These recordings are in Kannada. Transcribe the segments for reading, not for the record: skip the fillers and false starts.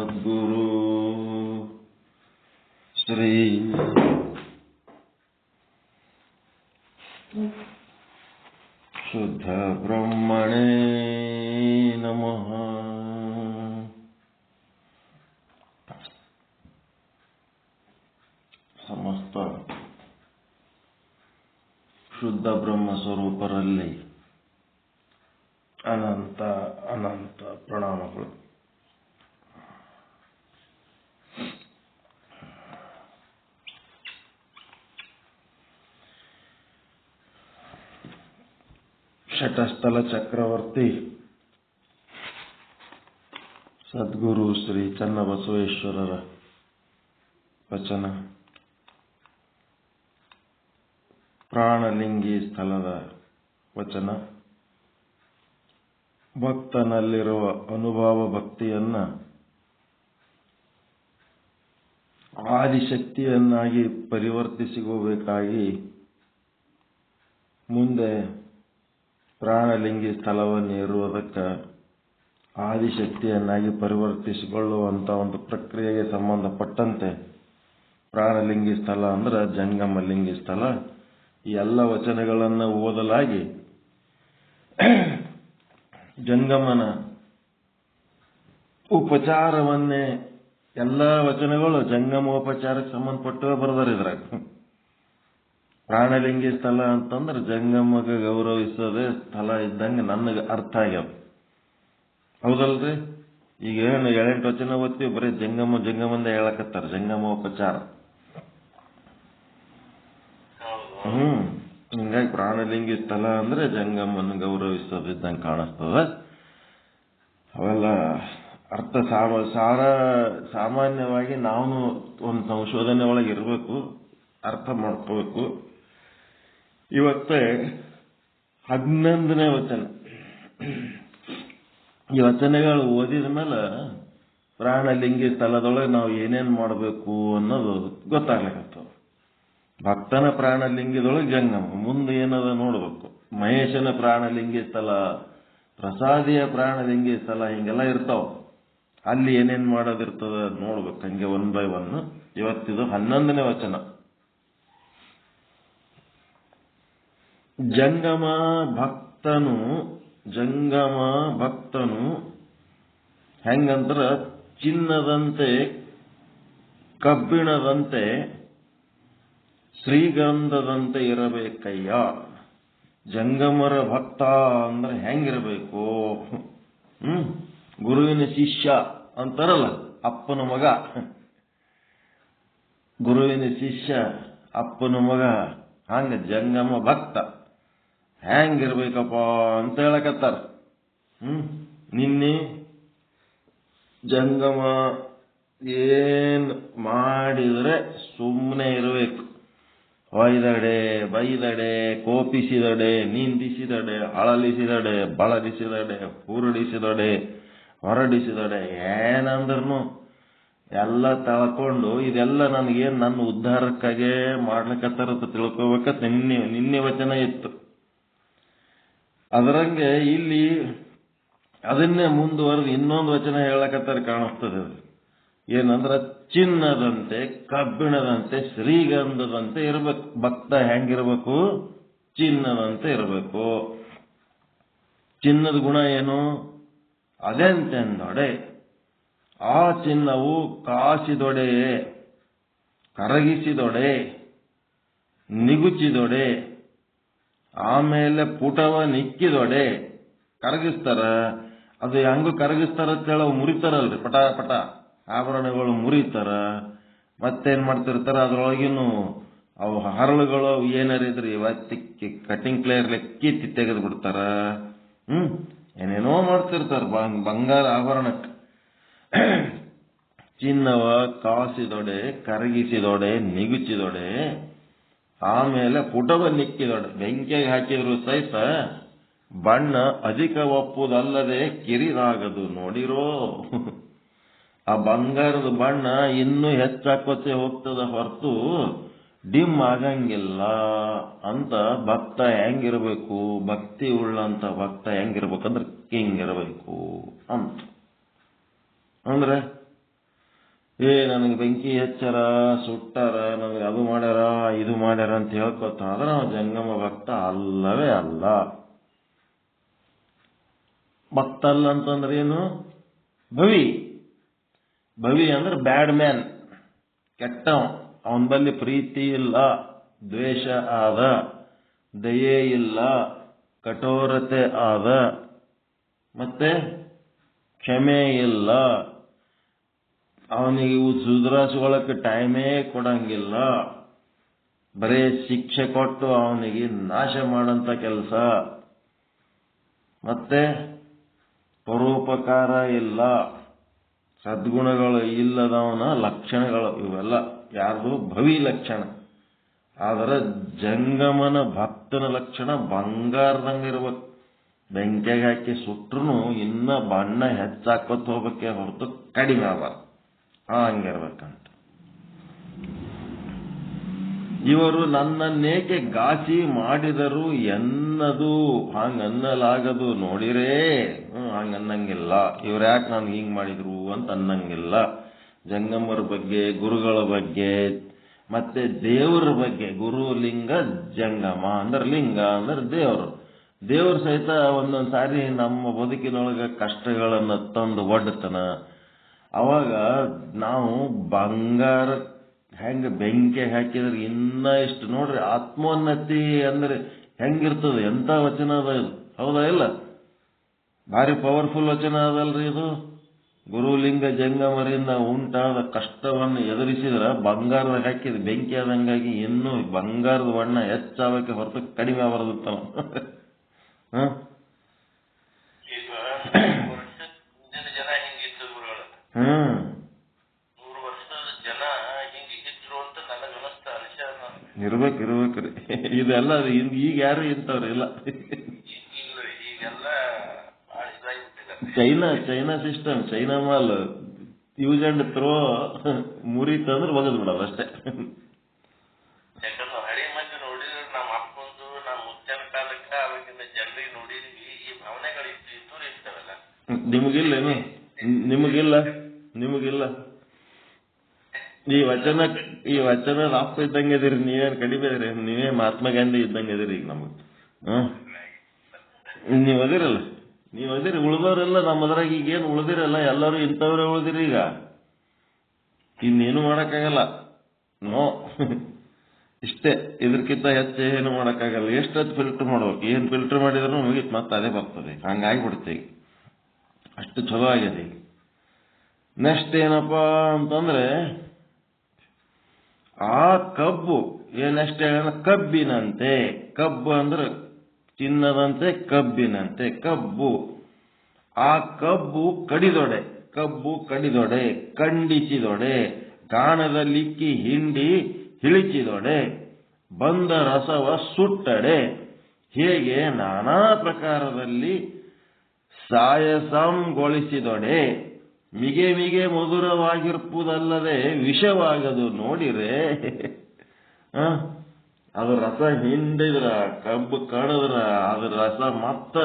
ಸದ್ಗುರು ಶ್ರೀ ಶುದ್ಧ ಬ್ರಹ್ಮಣೇ ನಮಃ. ಸಮಸ್ತ ಶುದ್ಧ ಬ್ರಹ್ಮ ಸ್ವರೂಪರಲ್ಲಿ ಅನಂತ ಅನಂತ ಪ್ರಣಾಮಗಳು. ಶಟಸ್ಥಲ ಚಕ್ರವರ್ತಿ ಸದ್ಗುರು ಶ್ರೀ ಚನ್ನಬಸವೇಶ್ವರರ ವಚನ. ಪ್ರಾಣಲಿಂಗಿ ಸ್ಥಳದ ವಚನ. ಭಕ್ತನಲ್ಲಿರುವ ಅನುಭವ ಭಕ್ತಿಯನ್ನ ಆದಿಶಕ್ತಿಯನ್ನಾಗಿ ಪರಿವರ್ತಿಸಿಕೋಬೇಕಾಗಿ ಮುಂದೆ ಪ್ರಾಣಲಿಂಗಿ ಸ್ಥಳವನ್ನು ಏರುವುದಕ್ಕೆ ಆದಿಶಕ್ತಿಯನ್ನಾಗಿ ಪರಿವರ್ತಿಸಿಕೊಳ್ಳುವಂಥ ಒಂದು ಪ್ರಕ್ರಿಯೆಗೆ ಸಂಬಂಧಪಟ್ಟಂತೆ ಪ್ರಾಣಲಿಂಗಿ ಸ್ಥಳ ಅಂದ್ರೆ ಜಂಗಮಲಿಂಗಿ ಸ್ಥಳ. ಈ ಎಲ್ಲ ವಚನಗಳನ್ನು ಓದಲಾಗಿ ಜಂಗಮನ ಉಪಚಾರವನ್ನೇ ಎಲ್ಲ ವಚನಗಳು ಜಂಗಮೋಪಚಾರಕ್ಕೆ ಸಂಬಂಧಪಟ್ಟವೇ ಬರೆದರಿದ್ರಾಗ. ಪ್ರಾಣಲಿಂಗಿ ಸ್ಥಳ ಅಂತಂದ್ರೆ ಜಂಗಮಗೆ ಗೌರವಿಸೋದೇ ಸ್ಥಳ ಇದ್ದಂಗೆ ನನಗೆ ಅರ್ಥ ಆಗ್ಯಾವ. ಹೌದಲ್ರಿ? ಈಗ ಏನು 7-8 ವಚನ ಓದ್ತೀವಿ, ಬರೀ ಜಂಗಮಂದೇ ಹೇಳಕತ್ತಾರ, ಜಂಗಮೋಪಚಾರ. ಹಿಂಗಾಗಿ ಪ್ರಾಣಲಿಂಗಿ ಸ್ಥಳ ಅಂದ್ರೆ ಜಂಗಮನ್ನು ಗೌರವಿಸೋದಿದ್ದಂಗೆ ಕಾಣಿಸ್ತದ. ಅವೆಲ್ಲ ಅರ್ಥ ಸಾಮಾನ್ಯವಾಗಿ ನಾವು ಒಂದು ಸಂಶೋಧನೆ ಒಳಗೆ ಇರಬೇಕು, ಅರ್ಥ ಮಾಡ್ಕೋಬೇಕು. ಇವತ್ತೇ 11ನೇ ವಚನ. ಈ ವಚನಗಳು ಓದಿದ ಮೇಲೆ ಪ್ರಾಣಲಿಂಗಿ ಸ್ಥಳದೊಳಗೆ ನಾವು ಏನೇನು ಮಾಡಬೇಕು ಅನ್ನೋದು ಗೊತ್ತಾಗ್ಲಿಕ್ಕತ್ತವ. ಭಕ್ತನ ಪ್ರಾಣಲಿಂಗದೊಳಗೆ ಜಂಗಮ, ಮುಂದೆ ಏನದ ನೋಡ್ಬೇಕು. ಮಹೇಶನ ಪ್ರಾಣಲಿಂಗಿ ಸ್ಥಳ, ಪ್ರಸಾದಿಯ ಪ್ರಾಣಲಿಂಗಿ ಸ್ಥಳ, ಹಿಂಗೆಲ್ಲ ಇರ್ತಾವ. ಅಲ್ಲಿ ಏನೇನು ಮಾಡೋದಿರ್ತದ ನೋಡ್ಬೇಕು, ಹಂಗೆ 1 by 1. ಇವತ್ತಿದು 11ನೇ ವಚನ. ಜಂಗಮ ಭಕ್ತನು ಹೆಂಗಂದ್ರ ಚಿನ್ನದಂತೆ, ಕಬ್ಬಿಣದಂತೆ, ಶ್ರೀಗಂಧದಂತೆ ಇರಬೇಕಯ್ಯ. ಜಂಗಮರ ಭಕ್ತ ಅಂದ್ರೆ ಹೆಂಗಿರಬೇಕು? ಗುರುವಿನ ಶಿಷ್ಯ ಅಂತಾರಲ್ಲ, ಅಪ್ಪನ ಮಗ. ಗುರುವಿನ ಶಿಷ್ಯ, ಅಪ್ಪನ ಮಗ. ಹಂಗ ಜಂಗಮ ಭಕ್ತ ಹೆಂಗಿರ್ಬೇಕಪ್ಪ ಅಂತ ಹೇಳಕತ್ತಾರ. ನಿನ್ನೆ ಜಂಗಮ ಏನ್ ಮಾಡಿದ್ರೆ ಸುಮ್ಮನೆ ಇರಬೇಕು. ಹೊಯ್ದಡೆ, ಬೈದಡೆ, ಕೋಪಿಸಿದಡೆ, ನಿಂದಿಸಿದಡೆ, ಅಳಲಿಸಿದಡೆ, ಬಳಲಿಸಿದಡೆ, ಹುರುಡಿಸಿದಡೆ, ಹೊರಡಿಸಿದಡೆ, ಏನಂದ್ರೂ ಎಲ್ಲ ತಳ್ಕೊಂಡು ಇದೆಲ್ಲ ನನಗೇನು ನನ್ನ ಉದ್ಧಾರಕ್ಕಾಗೆ ಮಾಡ್ಲಿಕ್ಕತ್ತಾರ ಅಂತ ತಿಳ್ಕೊಬೇಕಂತ ನಿನ್ನೆ ವಚನ ಇತ್ತು. ಅದರಂಗೆ ಇಲ್ಲಿ ಅದನ್ನೇ ಮುಂದುವರೆದು ಇನ್ನೊಂದು ವಚನ ಹೇಳಕತ್ತಾರೆ ಕಾಣಿಸ್ತದೆ. ಏನಂದ್ರ ಚಿನ್ನದಂತೆ, ಕಬ್ಬಿಣದಂತೆ, ಶ್ರೀಗಂಧದಂತೆ ಇರಬೇಕು. ಭಕ್ತ ಹೆಂಗಿರ್ಬೇಕು? ಚಿನ್ನದಂತೆ ಇರಬೇಕು. ಚಿನ್ನದ ಗುಣ ಏನು? ಅದೆಂತೆಂದೊಡೆ ಆ ಚಿನ್ನವು ಕಾಸಿದೊಡೆ, ಕರಗಿಸಿದೊಡೆ, ನಿಗುಚಿದೊಡೆ, ಆಮೇಲೆ ಪುಟವ ನಿಕ್ಕಿದೊಡೆ. ಕರಗಿಸ್ತಾರ, ಅದು ಹೆಂಗು ಕರಗಿಸ್ತಾರ ಅಂತೇಳಿ ಅವು ಮುರಿತಾರಲ್ರಿ, ಪಟ ಪಟ ಆಭರಣಗಳು ಮುರಿತಾರ. ಮತ್ತೇನ್ ಮಾಡ್ತಿರ್ತಾರ, ಅದ್ರೊಳಗಿನು ಅವು ಹರಳುಗಳು ಏನಾರಿದ್ರಿ ಇವತ್ತಿಕ್ಕಿ ಕಟಿಂಗ್ ಪ್ಲೇಯರ್ ಕಿತ್ತಿ ತೆಗೆದು ಬಿಡ್ತಾರ. ಏನೇನೋ ಮಾಡ್ತಿರ್ತಾರ ಬಂಗಾರ ಆಭರಣಕ್ಕೆ. ಚಿನ್ನವ ಕಾಸಿದೊಡೆ, ಕರಗಿಸಿದೊಡೆ, ನಿಗುಚಿದೊಡೆ, ಆಮೇಲೆ ಪುಟವ ನಿಕ್ಕಿದೊಡೆ. ಬೆಂಕಿಯಾಗಿ ಹಾಕಿದ್ರು ಸಹಿತ ಬಣ್ಣ ಅಧಿಕ ಒಪ್ಪುದಲ್ಲದೆ ಕಿರಿದಾಗದು ನೋಡಿರೋ. ಆ ಬಂಗಾರದ ಬಣ್ಣ ಇನ್ನೂ ಹೆಚ್ಚಾಕೋತೆ ಹೋಗ್ತದ ಹೊರತು ಡಿಮ್ ಆಗಂಗಿಲ್ಲ ಅಂತ ಭಕ್ತ ಹೆಂಗಿರ್ಬೇಕು, ಭಕ್ತಿ ಉಳ್ಳಂತ ಭಕ್ತ ಹೆಂಗಿರ್ಬೇಕಂದ್ರೆ ಹಿಂಗಿರ್ಬೇಕು ಅಂತ. ಅಂದ್ರೆ ನನಗೆ ಬೆಂಕಿ ಹಚ್ಚಾರ, ಸುಟ್ಟಾರ, ನನಗೆ ಅದು ಮಾಡ್ಯಾರ, ಇದು ಮಾಡ್ಯಾರ ಅಂತ ಹೇಳ್ಕೊತಾನ ಆದ್ರೆ ನಾವು ಜಂಗಮ ಭಕ್ತ ಅಲ್ಲವೇ ಅಲ್ಲ. ಭಕ್ತ ಅಲ್ಲ ಅಂತಂದ್ರೆ ಏನು? ಭವಿ. ಭವಿ ಅಂದ್ರೆ ಬ್ಯಾಡ್ ಮ್ಯಾನ್, ಕೆಟ್ಟವ. ಅವನ ಬಳಿ ಪ್ರೀತಿ ಇಲ್ಲ, ದ್ವೇಷ ಆದ, ದಯೆ ಇಲ್ಲ, ಕಠೋರತೆ ಆದ, ಮತ್ತೆ ಕ್ಷಮೆ ಇಲ್ಲ, ಅವನಿಗೆ ಇವು ಸುಧಾರಿಸ್ಕೊಳ್ಳಕ್ಕೆ ಟೈಮೇ ಕೊಡಂಗಿಲ್ಲ, ಬರೇ ಶಿಕ್ಷೆ ಕೊಟ್ಟು ಅವನಿಗೆ ನಾಶ ಮಾಡಂತ ಕೆಲಸ, ಮತ್ತೆ ಪರೋಪಕಾರ ಇಲ್ಲ, ಸದ್ಗುಣಗಳು ಇಲ್ಲದವನ ಲಕ್ಷಣಗಳು ಇವೆಲ್ಲ ಯಾರ್ದು? ಭವಿ ಲಕ್ಷಣ. ಆದರೆ ಜಂಗಮನ ಭಕ್ತನ ಲಕ್ಷಣ ಬಂಗಾರದಂಗಿರ್ಬೇಕು. ಬೆಂಕಿಗೆ ಹಾಕಿ ಸುಟ್ರು ಇನ್ನ ಬಣ್ಣ ಹೆಚ್ಚಾಕೋತ ಹೋಗ್ಬೇಕೆ ಹೊರತು ಕಡಿಮೆ ಆಗಬಾರ್ದು, ಹಂಗಿರ್ಬೇಕಂತ. ಇವರು ನನ್ನನ್ನೇಕೆ ಗಾಸಿ ಮಾಡಿದರು ಎನ್ನದು, ಹಂಗನ್ನಲಾಗದು ನೋಡಿರೇ. ಹಂಗನ್ನಂಗಿಲ್ಲ. ಇವ್ರು ಯಾಕೆ ನಾನು ಹಿಂಗ್ ಮಾಡಿದ್ರು ಅಂತ ಅನ್ನಂಗಿಲ್ಲ. ಜಂಗಮರ ಬಗ್ಗೆ, ಗುರುಗಳ ಬಗ್ಗೆ, ಮತ್ತೆ ದೇವರ ಬಗ್ಗೆ. ಗುರು ಲಿಂಗ, ಜಂಗಮ ಅಂದ್ರೆ ಲಿಂಗ ಅಂದ್ರೆ ದೇವರು. ದೇವರು ಸಹಿತ ಒಂದೊಂದು ಸಾರಿ ನಮ್ಮ ಬದುಕಿನೊಳಗೆ ಕಷ್ಟಗಳನ್ನು ತಂದು ಒಡ್ಡತನ. ಅವಾಗ ನಾವು ಬಂಗಾರ ಹೆಂಗ ಬೆಂಕಿ ಹಾಕಿದ್ರೆ ಇನ್ನ ಇಷ್ಟು ನೋಡ್ರಿ. ಆತ್ಮೋನ್ನತಿ ಅಂದ್ರೆ ಹೆಂಗಿರ್ತದೆ, ಎಂತ ವಚನ ಅದ ಇದು, ಹೌದಾ ಇಲ್ಲ? ಭಾರಿ ಪವರ್ಫುಲ್ ವಚನ ಅದಲ್ರಿ ಇದು. ಗುರುಲಿಂಗ ಜಂಗಮರಿಂದ ಉಂಟಾದ ಕಷ್ಟವನ್ನು ಎದುರಿಸಿದ್ರ ಬಂಗಾರದ ಹಾಕಿದ ಬೆಂಕಿ ಆದಂಗಾಗಿ ಇನ್ನೂ ಬಂಗಾರದ ಬಣ್ಣ ಹೆಚ್ಚಾಗಕ್ಕೆ ಹೊರತು ಕಡಿಮೆ ಬರದುತ್ತ. ಇರ್ಬೇಕ್ರಿ ಇದೆಲ್ಲ. ಈಗ ಯಾರು ಇಂಥವ್ರು ಇಲ್ಲ. ಚೈನಾ ಸಿಸ್ಟಮ್, ಚೈನಾ ಮಾಲ್ ಯೂಸ್ ಅಂಡ್ ಥ್ರೋ, ಮುರಿತಂದ್ರೆ ಒಗದ್ ಬಿಡೋದು ಅಷ್ಟೇ. ಹಳಿ ಮಂದಿ ನೋಡಿದ್ರೆ ನಮ್ಮ ಅಪ್ಪಂದು, ನಮ್ಮ ಮುತ್ತನ ಕಾಲಕ್ಕ ಅವಾಗಿನ ಜನರಿಗೆ ನೋಡಿದ್ವಿ. ಈ ಭಾವನೆಗಳು ಇದ್ದು ಇರ್ತಾವಲ್ಲ. ನಿಮಗಿಲ್ಲೇನು? ನಿಮಗಿಲ್ಲ. ಈ ವಚನ ಅಪ್ಪ ಇದ್ದಂಗೆ ಇದೀರಿ, ನೀವೇನ್ ಕಡಿಮೆ ಇದೀರಿ? ನೀವೇ ಮಹಾತ್ಮ ಗಾಂಧಿ ಇದ್ದಂಗೆ ಇದೀರಿ ಈಗ ನಮಗ್. ನೀವ್ ಅದಿರಿ ಉಳ್ದವ್ರೆಲ್ಲ ನಮ್ಮದ್ರಾಗ ಈಗೇನು ಉಳ್ದಿರಲ್ಲ, ಎಲ್ಲರೂ ಇಂಥವ್ರೆ ಉಳ್ದಿರಿ. ಈಗ ಇನ್ನೇನು ಮಾಡಕ್ಕಾಗಲ್ಲ. ನೋ, ಇಷ್ಟೇ. ಇದಕ್ಕಿಂತ ಹೆಚ್ಚು ಏನು ಮಾಡಕ್ಕಾಗಲ್ಲ. ಎಷ್ಟೊತ್ತು ಫಿಲ್ಟರ್ ಮಾಡ್ಬೇಕು, ಏನ್ ಫಿಲ್ಟರ್ ಮಾಡಿದ್ರು ಮುಗಿತ್, ಮತ್ತೆ ಅದೇ ಬರ್ತದೆ. ಹಂಗಾಗಿಬಿಡುತ್ತೆ ಈಗ. ಅಷ್ಟು ಚಲೋ ಆಗಿದೆ ಈಗ. ನೆಕ್ಸ್ಟ್ ಏನಪ್ಪಾ ಅಂತಂದ್ರೆ, ಆ ಕಬ್ಬು ಏನಷ್ಟೇ ಕಬ್ಬಿನಂತೆ. ಕಬ್ಬು ಅಂದ್ರೆ ಚಿನ್ನದಂತೆ, ಕಬ್ಬಿನಂತೆ ಕಬ್ಬು. ಆ ಕಬ್ಬು ಕಡಿದೊಡೆ, ಖಂಡಿಸಿದೊಡೆ, ಗಾಣದಲ್ಲಿಕ್ಕಿ ಹಿಂಡಿ ಹಿಳಿಚಿದೊಡೆ, ಬಂದ ರಸವ ಸುಟ್ಟಡೆ. ಹೇಗೆ ನಾನಾ ಪ್ರಕಾರದಲ್ಲಿ ಸಾಯಸಂಗೊಳಿಸಿದೊಡೆ. ಮಿಗೆ ಮಧುರವಾಗಿರ್ಪುದಲ್ಲದೆ ವಿಷವಾಗದು ನೋಡಿರೆ. ಅದು ರಸ ಹಿಂಡಿದ್ರ, ಕಬ್ಬು ಕಡಿದ್ರ ಅದ್ರ ರಸ ಮತ್ತ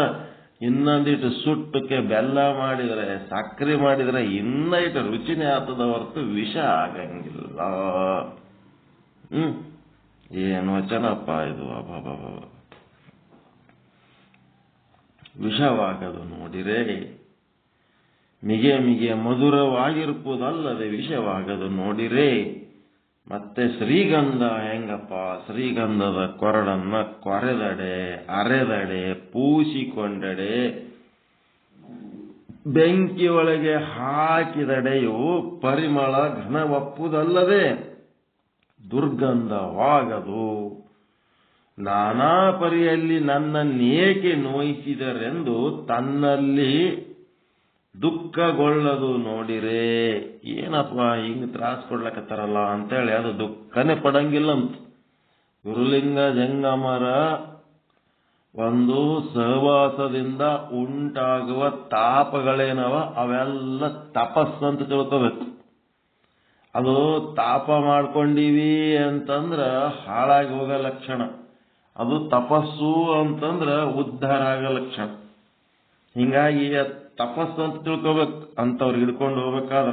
ಇನ್ನೊಂದಿಟ್ಟು ಸುಟ್ಟಕ್ಕೆ ಬೆಲ್ಲ ಮಾಡಿದ್ರೆ, ಸಕ್ಕರೆ ಮಾಡಿದ್ರೆ ಇನ್ನ ಇಟ್ಟು ರುಚಿನೇ ಆಗ್ತದ ಹೊರತು ವಿಷ ಆಗಂಗಿಲ್ಲ. ಏನು ವಚನಪ್ಪ ಇದು. ವಿಷವಾಗದು ನೋಡಿರೆ, ಮಿಗೆ ಮಧುರವಾಗಿರ್ಪುದಲ್ಲದೆ ವಿಷವಾಗದು ನೋಡಿರೆ. ಮತ್ತೆ ಶ್ರೀಗಂಧ ಹೆಂಗಪ್ಪ? ಶ್ರೀಗಂಧದ ಕೊರಡನ್ನ ಕೊರೆದಡೆ, ಅರೆದಡೆ, ಪೂಸಿಕೊಂಡಡೆ, ಬೆಂಕಿ ಒಳಗೆ ಹಾಕಿದಡೆಯು ಪರಿಮಳ ಘನವಪ್ಪುದಲ್ಲದೆ ದುರ್ಗಂಧವಾಗದು. ನಾನಾ ಪರಿಯಲ್ಲಿ ನನ್ನನ್ನೇಕೆ ನೋಯಿಸಿದರೆಂದು ತನ್ನಲ್ಲಿ ದುಃಖಗೊಳ್ಳದು ನೋಡಿರೆ. ಏನಪ್ಪ ಹಿಂಗ್ ತ್ರಾಸ ಕೊಡ್ಲಕತ್ತಾರಲ್ಲ ಅಂತೇಳಿ ಅದು ದುಃಖನೇ ಪಡಂಗಿಲ್ಲ ಅಂತ. ಗುರುಲಿಂಗ ಜಂಗಮರ ಒಂದು ಸಹವಾಸದಿಂದ ಉಂಟಾಗುವ ತಾಪಗಳೇನವ ಅವೆಲ್ಲ ತಪಸ್ಸಂತ ತಿಳ್ಕೋಬೇಕು. ಅದು ತಾಪ ಮಾಡ್ಕೊಂಡೀವಿ ಅಂತಂದ್ರ ಹಾಳಾಗಿ ಹೋಗೋ ಲಕ್ಷಣ. ಅದು ತಪಸ್ಸು ಅಂತಂದ್ರ ಉದ್ಧಾರ ಆಗೋ ಲಕ್ಷಣ. ಹಿಂಗಾಗಿ ತಪಸ್ಸು ಅಂತ ತಿಳ್ಕೋಬೇಕು ಅಂತವ್ರು ಹಿಡ್ಕೊಂಡು ಹೋಗ್ಬೇಕಾದ್ರ.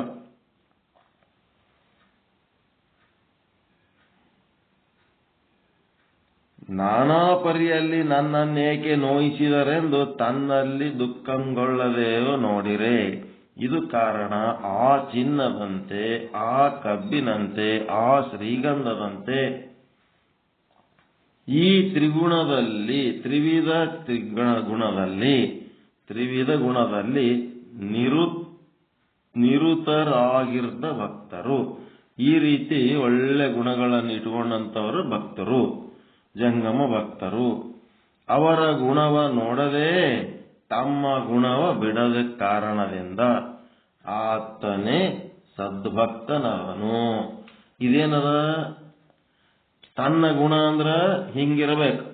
ನಾನಾ ಪರಿಯಲ್ಲಿ ನನ್ನನ್ನೇಕೆ ನೋಯಿಸಿದರೆಂದು ತನ್ನಲ್ಲಿ ದುಃಖಂಗೊಳ್ಳದೇವೋ ನೋಡಿರೆ. ಇದು ಕಾರಣ ಆ ಚಿನ್ನದಂತೆ, ಆ ಕಬ್ಬಿನಂತೆ, ಆ ಶ್ರೀಗಂಧದಂತೆ ಈ ತ್ರಿವಿಧ ಗುಣದಲ್ಲಿ ನಿರುತರಾಗಿರ್ದ ಭಕ್ತರು. ಈ ರೀತಿ ಒಳ್ಳೆ ಗುಣಗಳನ್ನು ಇಟ್ಕೊಂಡಂತವರು ಭಕ್ತರು, ಜಂಗಮ ಭಕ್ತರು. ಅವರ ಗುಣವ ನೋಡದೆ ತಮ್ಮ ಗುಣವ ಬಿಡದ ಕಾರಣದಿಂದ ಆತನೇ ಸದ್ಭಕ್ತನವನು. ಇದೇನದ? ತನ್ನ ಗುಣ ಅಂದ್ರ ಹಿಂಗಿರಬೇಕು.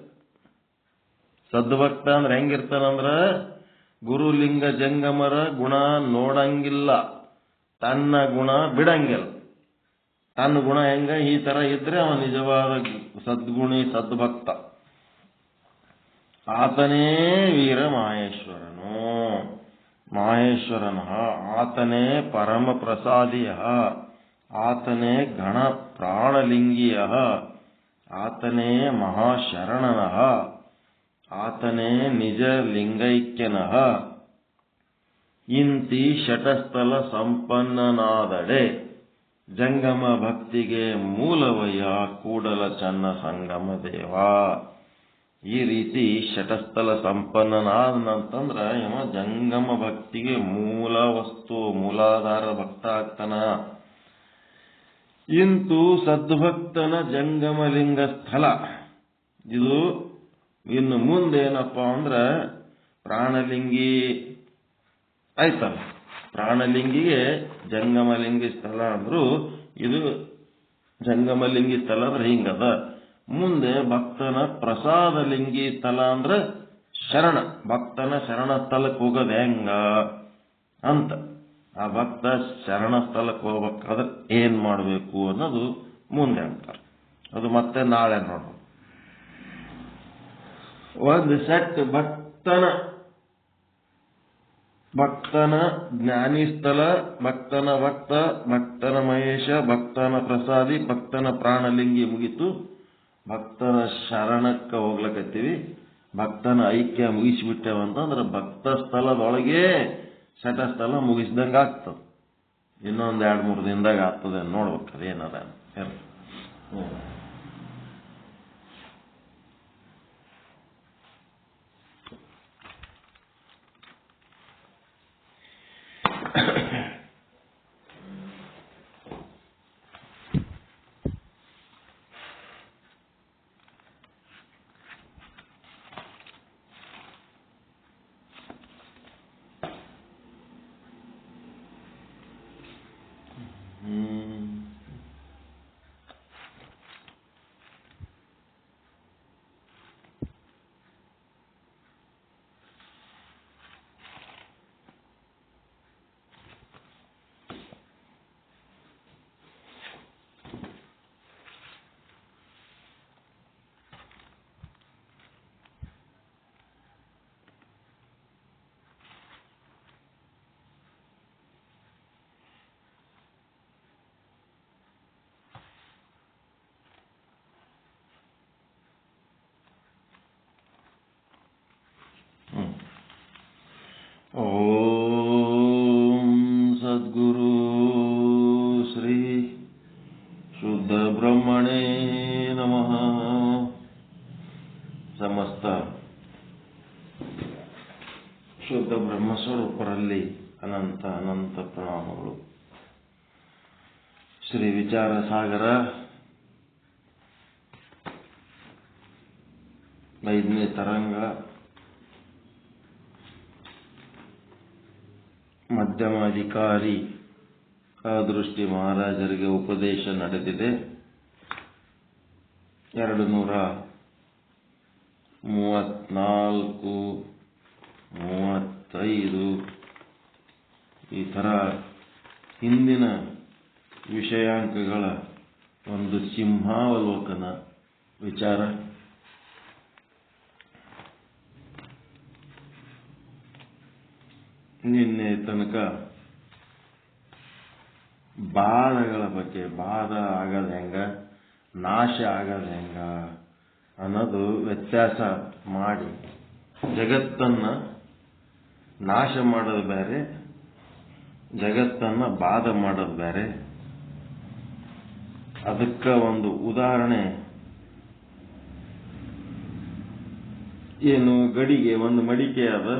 ಸದ್ಭಕ್ತ ಅಂದ್ರೆ ಹೆಂಗಿರ್ತಾನಂದ್ರ ಗುರುಲಿಂಗ ಜಂಗಮರ ಗುಣ ನೋಡಂಗಿಲ್ಲ, ತನ್ನ ಗುಣ ಬಿಡಂಗಿಲ್ಲ. ತನ್ನ ಗುಣ ಹೆಂಗ ಈ ತರ ಇದ್ರೆ ಅವ ನಿಜವಾದ ಸದ್ಗುಣಿ, ಸದ್ಭಕ್ತ. ಆತನೇ ವೀರ ಮಾಹೇಶ್ವರನ, ಆತನೇ ಪರಮ ಪ್ರಸಾದಿಯ, ಆತನೇ ಗಣ ಪ್ರಾಣಲಿಂಗಿಯ, ಆತನೇ ಮಹಾಶರಣನ, ಆತನೇ ನಿಜ ಲಿಂಗೈಕ್ಯನಃ. ಇಂತಿ ಶಟಸ್ಥಲ ಸಂಪನ್ನನಾದಡೆ ಜಂಗಮ ಭಕ್ತಿಗೆ ಮೂಲವಯ್ಯ ಕೂಡಲ ಚನ್ನ ಸಂಗಮ ದೇವ. ಈ ರೀತಿ ಶಟಸ್ಥಲ ಸಂಪನ್ನನಾದನಂತಂದ್ರ ಇವ ಜಂಗಮ ಭಕ್ತಿಗೆ ಮೂಲ ವಸ್ತು, ಮೂಲಾಧಾರ ಭಕ್ತ ಆಗ್ತಾನ. ಇಂತು ಸದ್ಭಕ್ತನ ಜಂಗಮಲಿಂಗ ಸ್ಥಳ. ಇದು ಇನ್ನು ಮುಂದೇನಪ್ಪ ಅಂದ್ರ ಪ್ರಾಣಲಿಂಗಿ ಆಯ್ತಲ್ಲ, ಪ್ರಾಣಲಿಂಗಿಗೆ ಜಂಗಮಲಿಂಗಿ ಸ್ಥಳ ಅಂದ್ರು ಇದು ಜಂಗಮಲಿಂಗಿ ಸ್ಥಳ ಅಂದ್ರೆ ಹಿಂಗದ. ಮುಂದೆ ಭಕ್ತನ ಪ್ರಸಾದ ಲಿಂಗಿ ಸ್ಥಳ ಅಂದ್ರ ಭಕ್ತನ ಶರಣ ಸ್ಥಳಕ್ಕೆ ಹೋಗೋದು ಹೆಂಗ ಅಂತ. ಆ ಭಕ್ತ ಶರಣ ಸ್ಥಳಕ್ಕೆ ಹೋಗ್ಬೇಕಾದ್ರೆ ಏನ್ ಮಾಡಬೇಕು ಅನ್ನೋದು ಮುಂದೆ ಅಂತಾರೆ. ಅದು ಮತ್ತೆ ನಾಳೆ ನೋಡೋಣ. ಒಂದು ಸೆಟ್ ಭಕ್ತನ ಜ್ಞಾನಿ ಸ್ಥಳ, ಭಕ್ತನ ಭಕ್ತ, ಭಕ್ತನ ಮಹೇಶ, ಭಕ್ತನ ಪ್ರಸಾದಿ, ಭಕ್ತನ ಪ್ರಾಣಲಿಂಗಿ ಮುಗಿತು. ಭಕ್ತನ ಶರಣಕ್ಕೆ ಹೋಗ್ಲಕತ್ತೀವಿ. ಭಕ್ತನ ಐಕ್ಯ ಮುಗಿಸಿಬಿಟ್ಟೇವಂತಂದ್ರೆ ಭಕ್ತ ಸ್ಥಳದೊಳಗೆ ಶಟಸ್ಥಲ ಮುಗಿಸ್ದಂಗ ಆಗ್ತದೆ. ಇನ್ನೊಂದು 2-3 ದಿನದಾಗ ಆಗ್ತದೆ, ನೋಡ್ಬೇಕು ಅದೇನದ. ಓಂ ಸದ್ಗುರು ಶ್ರೀ ಶುದ್ಧ ಬ್ರಹ್ಮಣೇ ನಮಃ. ಸಮಸ್ತ ಶುದ್ಧ ಬ್ರಹ್ಮಸ್ವರೂಪರಲ್ಲಿ ಅನಂತ ಅನಂತ ಪ್ರಣಾಮಗಳು. ಶ್ರೀ ವಿಚಾರ ಸಾಗರ 5ನೇ ತರಂಗ ಮಧ್ಯಮಾಧಿಕಾರಿ ಅದೃಷ್ಟಿ ಮಹಾರಾಜರಿಗೆ ಉಪದೇಶ ನಡೆದಿದೆ. 234, 35 ಈ ಥರ ಹಿಂದಿನ ವಿಷಯಾಂಕಗಳ ಒಂದು ಸಿಂಹಾವಲೋಕನ ವಿಚಾರ. ನಿನ್ನೆ ತನಕ ಬಾಧಗಳ ಬಗ್ಗೆ, ಬಾಧ ಆಗದ ಹೆಂಗ, ನಾಶ ಆಗದ ಹೆಂಗ, ಅನ್ನೋದು ವ್ಯತ್ಯಾಸ ಮಾಡಿ ಜಗತ್ತನ್ನ ನಾಶ ಮಾಡೋದು ಬೇರೆ, ಜಗತ್ತನ್ನ ಬಾಧ ಮಾಡೋದು ಬೇರೆ. ಅದಕ್ಕೆ ಒಂದು ಉದಾಹರಣೆ ಏನು, ಗಡಿಗೆ ಒಂದು ಮಡಿಕೆ ಅದ,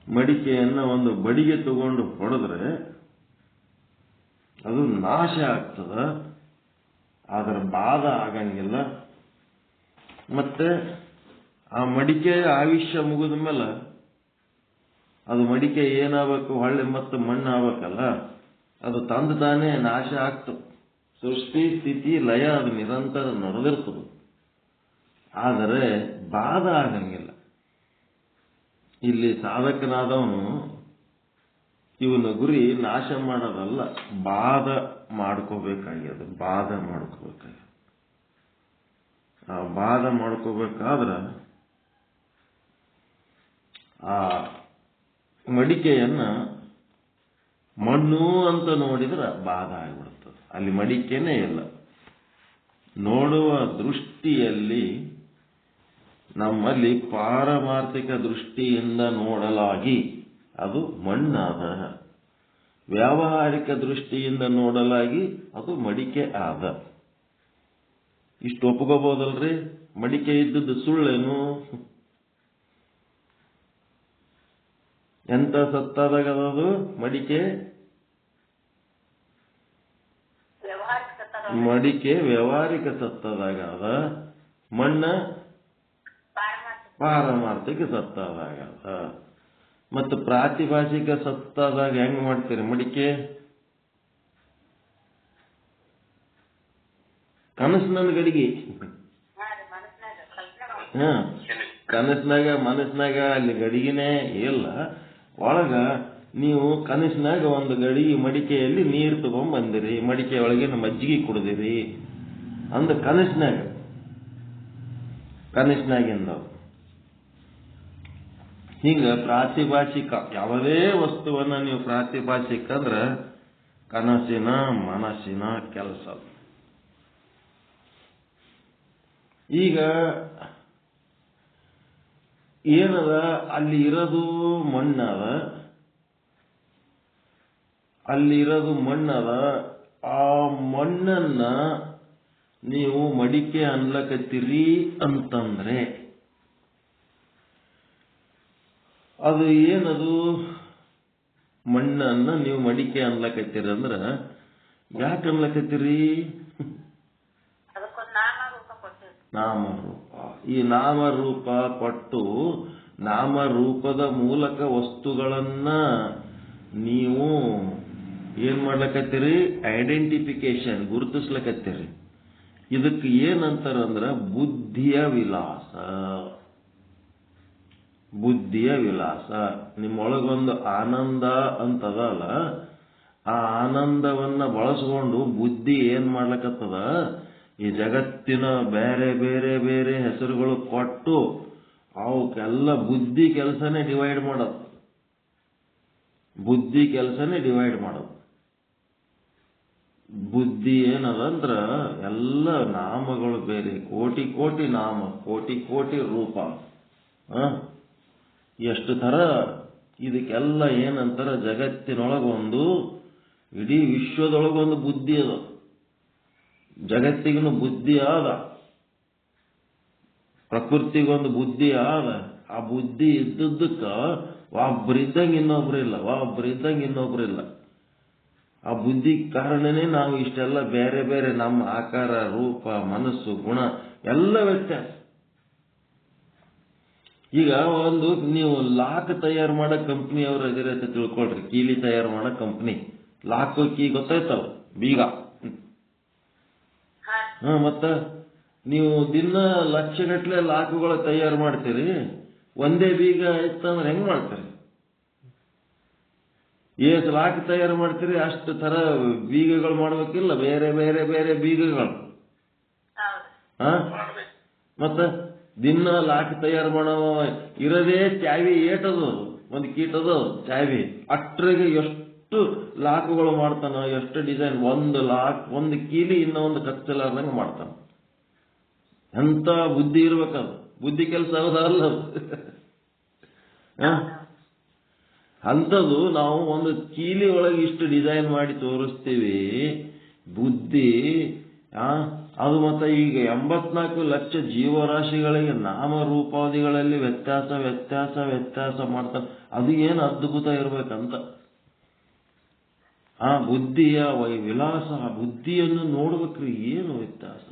ಮಡಿಕೆಯನ್ನ ಒಂದು ಬಡಿಗೆ ತಗೊಂಡು ಹೊಡೆದ್ರೆ ಅದು ನಾಶ ಆಗ್ತದ, ಅದರ ಬಾಧ ಆಗಂಗಿಲ್ಲ. ಮತ್ತೆ ಆ ಮಡಿಕೆಯ ಆಯುಷ್ಯ ಮುಗಿದ ಮೇಲೆ ಅದು ಮಡಿಕೆ ಏನಾಗಬೇಕು, ಹೊಳ್ಳಿ ಮತ್ತೆ ಮಣ್ಣು ಆಗ್ಬೇಕಲ್ಲ, ಅದು ತಂದು ತಾನೇ ನಾಶ ಆಗ್ತದೆ. ಸೃಷ್ಟಿ ಸ್ಥಿತಿ ಲಯ ಅದು ನಿರಂತರ ನಡೆದಿರ್ತದೆ, ಆದರೆ ಬಾಧ ಆಗಂಗಿಲ್ಲ. ಇಲ್ಲಿ ಸಾಧಕನಾದವನು ಇವನ ಗುರಿ ನಾಶ ಮಾಡೋದಲ್ಲ, ಬಾಧ ಮಾಡ್ಕೋಬೇಕಾಗ್ಯದ, ಬಾಧ ಮಾಡ್ಕೋಬೇಕಾಗ್ಯದ. ಆ ಬಾಧ ಮಾಡ್ಕೋಬೇಕಾದ್ರೆ ಆ ಮಡಿಕೆಯನ್ನ ಮಣ್ಣು ಅಂತ ನೋಡಿದ್ರೆ ಬಾಧ ಆಗಿಬಿಡ್ತದೆ, ಅಲ್ಲಿ ಮಡಿಕೆನೇ ಇಲ್ಲ. ನೋಡುವ ದೃಷ್ಟಿಯಲ್ಲಿ ನಮ್ಮಲ್ಲಿ ಪಾರಮಾರ್ಥಿಕ ದೃಷ್ಟಿಯಿಂದ ನೋಡಲಾಗಿ ಅದು ಮಣ್ಣಾದ, ವ್ಯಾವಹಾರಿಕ ದೃಷ್ಟಿಯಿಂದ ನೋಡಲಾಗಿ ಅದು ಮಡಿಕೆ ಆದ. ಇಷ್ಟು ಒಪ್ಕೋಬಹುದಲ್ರಿ? ಮಡಿಕೆ ಇದ್ದದ್ದು ಸುಳ್ಳೇನು? ಎಂತ ಸತ್ತಾದಾಗದು ಮಡಿಕೆ? ಮಡಿಕೆ ವ್ಯಾವಹಾರಿಕ ಸತ್ತಾದಾಗ ಅದ, ಮಣ್ಣ ಪಾರಮಾರ್ಥಿಕ ಸತ್ತಾದಾಗ ಅದ. ಮತ್ತು ಪ್ರಾತಿಭಾಷಿಕ ಸತ್ತಾದಾಗ ಹೆಂಗ್ ಮಾಡ್ತೀರಿ? ಮಡಿಕೆ ಕನಸಿನ ಗಡಿಗೆ, ಕನಸಿನಾಗ ಮನಸ್ಸಿನಾಗ ಅಲ್ಲಿ ಗಡಿಗೆನೇ ಇಲ್ಲ. ಒಳಗ ನೀವು ಕನಸಿನಾಗ ಒಂದು ಗಡಿಗೆ ಮಡಿಕೆಯಲ್ಲಿ ನೀರು ತಗೊಂಡ್ ಬಂದಿರಿ, ಮಡಿಕೆ ಒಳಗಿನ ಮಜ್ಜಿಗೆ ಕುಡ್ದಿರಿ ಅಂದ ಕನಸಿನಾಗಿಂದ. ಹಿಂಗ ಪ್ರಾತಿಭಾಷಿಕ ಯಾವುದೇ ವಸ್ತುವನ್ನ ನೀವು ಪ್ರಾತಿಭಾಷಿಕ ಅಂದ್ರ ಕನಸಿನ ಮನಸ್ಸಿನ ಕೆಲಸ. ಈಗ ಏನದ, ಅಲ್ಲಿ ಇರೋದು ಮಣ್ಣದ, ಅಲ್ಲಿರೋದು ಮಣ್ಣದ. ಆ ಮಣ್ಣನ್ನ ನೀವು ಮಡಿಕೆ ಅನ್ಲಕತ್ತೀರಿ ಅಂತಂದ್ರೆ ಅದು ಏನದು? ಮಣ್ಣನ್ನ ನೀವು ಮಡಿಕೆ ಅನ್ಲಕತ್ತೀರಿ ಅಂದ್ರ ಯಾಕೆ ಅನ್ಲಕತ್ತೀರಿ? ನಾಮರೂಪ. ಈ ನಾಮರೂಪ ಕೊಟ್ಟು ನಾಮರೂಪದ ಮೂಲಕ ವಸ್ತುಗಳನ್ನ ನೀವು ಏನ್ ಮಾಡ್ಲಕತ್ತೀರಿ? ಐಡೆಂಟಿಫಿಕೇಶನ್, ಗುರುತಿಸ್ಲಕತ್ತೀರಿ. ಇದಕ್ಕೆ ಏನಂತಾರಂದ್ರ ಬುದ್ಧಿಯ ವಿಲಾಸ. ಬುದ್ಧಿಯ ವಿಲಾಸ. ನಿಮ್ಮೊಳಗೊಂದು ಆನಂದ ಅಂತದಲ್ಲ, ಆ ಆನಂದವನ್ನ ಬಳಸ್ಕೊಂಡು ಬುದ್ಧಿ ಏನ್ ಮಾಡ್ಲಕತ್ತದ? ಈ ಜಗತ್ತಿನ ಬೇರೆ ಬೇರೆ ಬೇರೆ ಹೆಸರುಗಳು ಕೊಟ್ಟು ಅವಕ್ಕೆಲ್ಲ ಬುದ್ಧಿ ಕೆಲಸನೇ ಡಿವೈಡ್ ಮಾಡೋದು. ಬುದ್ಧಿ ಕೆಲಸನೇ ಡಿವೈಡ್ ಮಾಡೋದು. ಬುದ್ಧಿ ಏನದಂದ್ರ ಎಲ್ಲ ನಾಮಗಳು ಬೇರೆ, ಕೋಟಿ ಕೋಟಿ ನಾಮ, ಕೋಟಿ ಕೋಟಿ ರೂಪ, ಎಷ್ಟು ತರ. ಇದಕ್ಕೆಲ್ಲ ಏನಂತಾರ? ಜಗತ್ತಿನೊಳಗೊಂದು, ಇಡೀ ವಿಶ್ವದೊಳಗೊಂದು ಬುದ್ಧಿ ಅದ. ಜಗತ್ತಿಗೂ ಬುದ್ಧಿ ಆದ, ಪ್ರಕೃತಿಗೊಂದು ಬುದ್ಧಿ ಆದ. ಆ ಬುದ್ಧಿ ಇದ್ದದ್ದಕ್ಕ ಒಬ್ಬರಿದ್ದಂಗೆ ಇನ್ನೊಬ್ರಿಲ್ಲ, ಒಬ್ಬರಿದ್ದಂಗೆ ಇನ್ನೊಬ್ರಿಲ್ಲ. ಆ ಬುದ್ಧಿ ಕಾರಣನೇ ನಾವು ಇಷ್ಟೆಲ್ಲ ಬೇರೆ ಬೇರೆ, ನಮ್ಮ ಆಕಾರ, ರೂಪ, ಮನಸ್ಸು, ಗುಣ ಎಲ್ಲ ವ್ಯತ್ಯಾಸ. ಈಗ ಒಂದು ನೀವು ಲಾಕ್ ತಯಾರು ಮಾಡೋ ಕಂಪ್ನಿ ಅವ್ರ ಅಂತ ತಿಳ್ಕೊಳ್ರಿ. ಕೀಲಿ ತಯಾರು ಮಾಡೋ ಕಂಪ್ನಿ, ಲಾಕ್ ಕೀ ಗೊತ್ತಾಯ್ತವ, ಬೀಗ. ಮತ್ತ ನೀವು ದಿನ ಲಕ್ಷಗಟ್ಲೆ ಲಾಕುಗಳ ತಯಾರು ಮಾಡ್ತೀರಿ, ಒಂದೇ ಬೀಗ ಇತ್ತಂದ್ರೆ ಹೆಂಗ್ ಮಾಡ್ತೀರಿ? ಎಷ್ಟು ಲಾಕ್ ತಯಾರು ಮಾಡ್ತೀರಿ ಅಷ್ಟು ತರ ಬೀಗಗಳು ಮಾಡ್ಬೇಕಿಲ್ಲ, ಬೇರೆ ಬೇರೆ ಬೇರೆ ಬೀಗಗಳು. ಮತ್ತ ದಿನ ಲಾಕ್ ತಯಾರು ಮಾಡೋ ಇರೋದೇ ಚಾವಿ ಏಟದು, ಒಂದು ಕೀಟದು ಚಾವಿ. ಅಷ್ಟ್ರಿಗೆ ಎಷ್ಟು ಲಾಕುಗಳು ಮಾಡ್ತಾನ, ಎಷ್ಟು ಡಿಸೈನ್. ಒಂದು ಲಾಕ್, ಒಂದು ಕೀಲಿ ಇನ್ನೊಂದು ಕಚ್ಚಲಾರ್ದಂಗೆ ಮಾಡ್ತಾನ. ಎಂತ ಬುದ್ಧಿ ಇರ್ಬೇಕದು, ಬುದ್ಧಿ ಕೆಲಸ ಹೌದಲ್ಲ ಅಂಥದ್ದು ನಾವು ಒಂದು ಕೀಲಿ ಒಳಗೆ ಇಷ್ಟು ಡಿಸೈನ್ ಮಾಡಿ ತೋರಿಸ್ತೀವಿ. ಬುದ್ಧಿ ಅದು ಮತ್ತೆ ಈಗ 84 ಲಕ್ಷ ಜೀವರಾಶಿಗಳಿಗೆ ನಾಮರೂಪಾದಿಗಳಲ್ಲಿ ವ್ಯತ್ಯಾಸ ಮಾಡ್ತಾರೆ. ಅದು ಏನು ಅದ್ಭುತ ಇರ್ಬೇಕಂತ. ಆ ಬುದ್ಧಿಯ ವಿಲಾಸ, ಬುದ್ಧಿಯನ್ನು ನೋಡ್ಬೇಕ್ರಿ. ಏನು ವ್ಯತ್ಯಾಸ.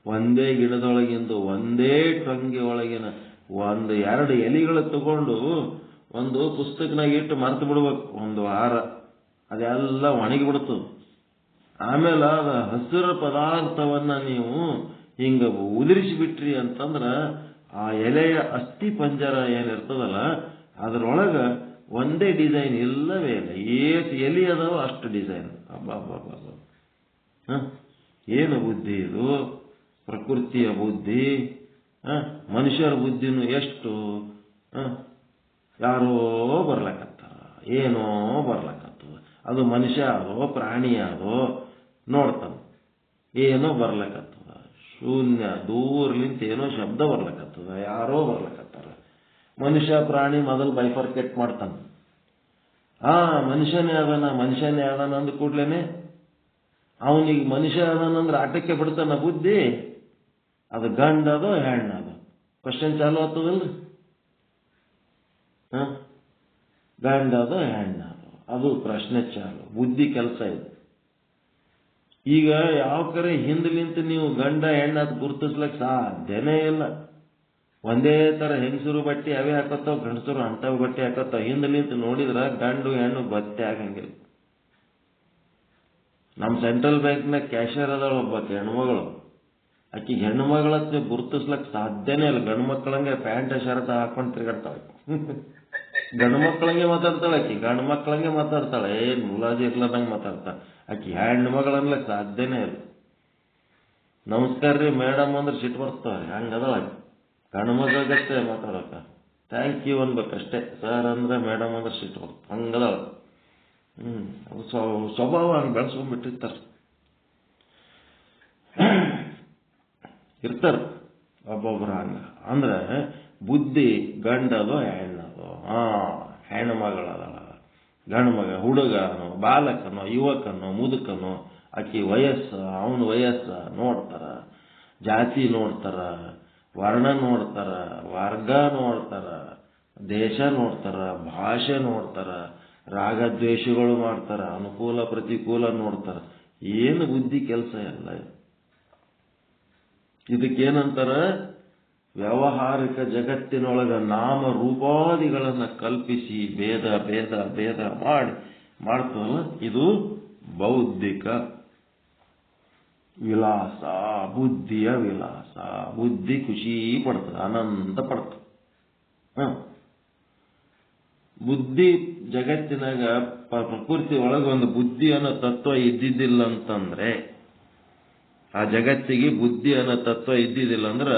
ಒಂದೇ ಗಿಡದೊಳಗಿಂದು ಒಂದೇ ಟೊಂಗೆ ಒಳಗಿನ 1-2 ಎಲೆಗಳು ತಗೊಂಡು ಒಂದು ಪುಸ್ತಕನಾಗ ಇಟ್ಟು ಮರ್ತು ಬಿಡ್ಬೇಕು 1 ವಾರ, ಅದೆಲ್ಲ ಒಣಗಿ ಬಿಡ್ತದೆ. ಆಮೇಲೆ ಅದ ಹಸಿರು ಪದಾರ್ಥವನ್ನ ನೀವು ಹಿಂಗ ಉದುರಿಸಿಬಿಟ್ರಿ ಅಂತಂದ್ರ ಆ ಎಲೆಯ ಅಸ್ಥಿ ಪಂಜರ ಏನಿರ್ತದಲ್ಲ ಅದರೊಳಗ ಒಂದೇ ಡಿಸೈನ್ ಇಲ್ಲವೇ ಇಲ್ಲ. ಏಟ್ ಎಲೆ ಅದಾವ ಅಷ್ಟು ಡಿಸೈನ್. ಏನು ಬುದ್ಧಿ ಇದು? ಪ್ರಕೃತಿಯ ಬುದ್ಧಿ. ಮನುಷ್ಯರ ಬುದ್ಧಿನೂ ಎಷ್ಟು ಯಾರೋ ಬರ್ಲಕತ್ತಾರ, ಏನೋ ಬರ್ಲಕತ್ತದ. ಅದು ಮನುಷ್ಯ ಅದೋ ಪ್ರಾಣಿ ಅದೋ ನೋಡ್ತಾನ, ಏನೋ ಬರ್ಲಕತ್ತದ. ಶೂನ್ಯ ದೂರ್ಲಿಂತ ಏನೋ ಶಬ್ದ ಬರ್ಲಕತ್ತದ, ಯಾರೋ ಬರ್ಲಕತ್ತಾರ. ಮನುಷ್ಯ ಪ್ರಾಣಿ ಮೊದಲು ಬೈಫರ್ಕೇಟ್ ಮಾಡ್ತಾನ. ಮನುಷ್ಯನೇ ಅದಾನ ಅಂದ ಕೂಡ್ಲೇನೆ ಅವನಿಗೆ ಮನುಷ್ಯ ಅದಾನಂದ್ರೆ ಆಟಕ್ಕೆ ಬಿಡ್ತಾನ ಬುದ್ಧಿ. ಅದು ಗಂಡದೋ ಹೆಣ್ಣದು ಕ್ವಶನ್ ಚಾಲು ಆಗ್ತದಲ್ರಿ. ಗಂಡದೋ ಹೆಣ್ಣದು ಅದು ಪ್ರಶ್ನೆ ಚಾಲು. ಬುದ್ಧಿ ಕೆಲಸ ಇದೆ. ಈಗ ಯಾವ ಕರೆ ಹಿಂದ್ಲಿಂತ ನೀವು ಗಂಡ ಹೆಣ್ಣದು ಗುರುತಿಸ್ಲಕ್ ಸಾಧ್ಯನೇ ಇಲ್ಲ. ಒಂದೇ ತರ ಹೆಂಗಸರು ಬಟ್ಟೆ ಅವೇ ಹಾಕತ್ತಾವ, ಗಂಡಸರು ಅಂತವ್ ಬಟ್ಟೆ ಹಾಕತ್ತಾವ. ಹಿಂದ್ಲಿಂತ ನೋಡಿದ್ರ ಗಂಡು ಹೆಣ್ಣು ಬಟ್ಟೆ ಆಗಂಗಿಲ್ಲ. ನಮ್ಮ ಸೆಂಟ್ರಲ್ ಬ್ಯಾಂಕ್ನಾಗ ಕ್ಯಾಶಿಯರ್ ಅದಾಳ ಒಬ್ಬಾಕಿ ಹೆಣ್ಮಗಳು. ಆಕಿ ಹೆಣ್ಣು ಮಗಳತ್ತ ಗುರುತಿಸ್ಲಕ್ ಸಾಧ್ಯನೇ ಇಲ್ಲ. ಗಂಡು ಮಕ್ಕಳಂಗೆ ಪ್ಯಾಂಟ್ ಶರ್ಟ್ ಹಾಕೊಂಡು ತಿರ್ಗಾಡ್ತಾಳೆ. ಗಂಡು ಮಕ್ಕಳಂಗೆ ಮಾತಾಡ್ತಾಳೆ ಆಕಿ, ಗಂಡು ಮಕ್ಕಳಂಗೆ ಮಾತಾಡ್ತಾಳೆ. ಏನ್ ಮುಲಾಜಿ ಇರ್ಲಾರ್ದಂಗೆ ಮಾತಾಡ್ತಾಳೆ ಆಕಿ. ಹೆಣ್ಣು ಮಗಳನ್ಲಕ್ ಸಾಧ್ಯನೇ ಇಲ್ಲ. ನಮಸ್ಕಾರ ರೀ ಮೇಡಮ್ ಅಂದ್ರೆ ಸಿಟ್ಟು ಬರ್ತಾವೆ. ಹಂಗದಳ ಆಕಿ. ಗಂಡು ಮಗಗಷ್ಟೇ ಮಾತಾಡಕ ಥ್ಯಾಂಕ್ ಯು ಅನ್ಬೇಕಷ್ಟೇ. ಸರ್ ಅಂದ್ರೆ ಮೇಡಮ್ ಅಂದ್ರೆ ಸಿಟ್ಟು ಬರ್ತ. ಹಂಗದಳ. ಸ್ವಭಾವ ಹಂಗೆ ಬೆಳೆಸ್ಕೊಂಡ್ಬಿಟ್ಟಿರ್ತಾರ. ಒಬ್ಬೊಬ್ರು ಹಂಗ. ಅಂದ್ರೆ ಬುದ್ಧಿ ಗಂಡದೋ ಹೆಣ್ಣದೋ. ಹೆಣ್ಣು ಮಗಳದಳ, ಗಂಡು ಮಗ, ಹುಡುಗನೋ ಬಾಲಕನೋ ಯುವಕನೋ ಮುದುಕನೋ, ಆಕಿ ವಯಸ್ಸು ಅವನ ವಯಸ್ಸ ನೋಡ್ತಾರ, ಜಾತಿ ನೋಡ್ತಾರ, ವರ್ಣ ನೋಡ್ತಾರ, ವರ್ಗ ನೋಡ್ತಾರ, ದೇಶ ನೋಡ್ತಾರ, ಭಾಷೆ ನೋಡ್ತಾರ, ರಾಗದ್ವೇಷಗಳು ಮಾಡ್ತಾರ, ಅನುಕೂಲ ಪ್ರತಿಕೂಲ ನೋಡ್ತಾರ. ಏನು ಬುದ್ಧಿ ಕೆಲಸ ಎಲ್ಲ. ಇದಕ್ಕೇನಂತಾರ? ವ್ಯಾವಹಾರಿಕ ಜಗತ್ತಿನೊಳಗ ನಾಮ ರೂಪಾದಿಗಳನ್ನ ಕಲ್ಪಿಸಿ ಭೇದ ಭೇದ ಭೇದ ಮಾಡ್ತವಲ್ಲ, ಇದು ಬೌದ್ಧಿಕ ವಿಲಾಸ, ಬುದ್ಧಿಯ ವಿಲಾಸ. ಬುದ್ಧಿ ಖುಷಿ ಪಡ್ತದೆ, ಆನಂದ ಪಡ್ತದೆ. ಬುದ್ಧಿ ಜಗತ್ತಿನಾಗ ಪ್ರಕೃತಿ ಒಳಗೆ ಒಂದು ಬುದ್ಧಿ ಅನ್ನೋ ತತ್ವ ಇದ್ದಿದ್ದಿಲ್ಲ ಅಂತಂದ್ರೆ, ಆ ಜಗತ್ತಿಗೆ ಬುದ್ಧಿ ಅನ್ನೋ ತತ್ವ ಇದ್ದಿದ್ದಿಲ್ಲ ಅಂದ್ರ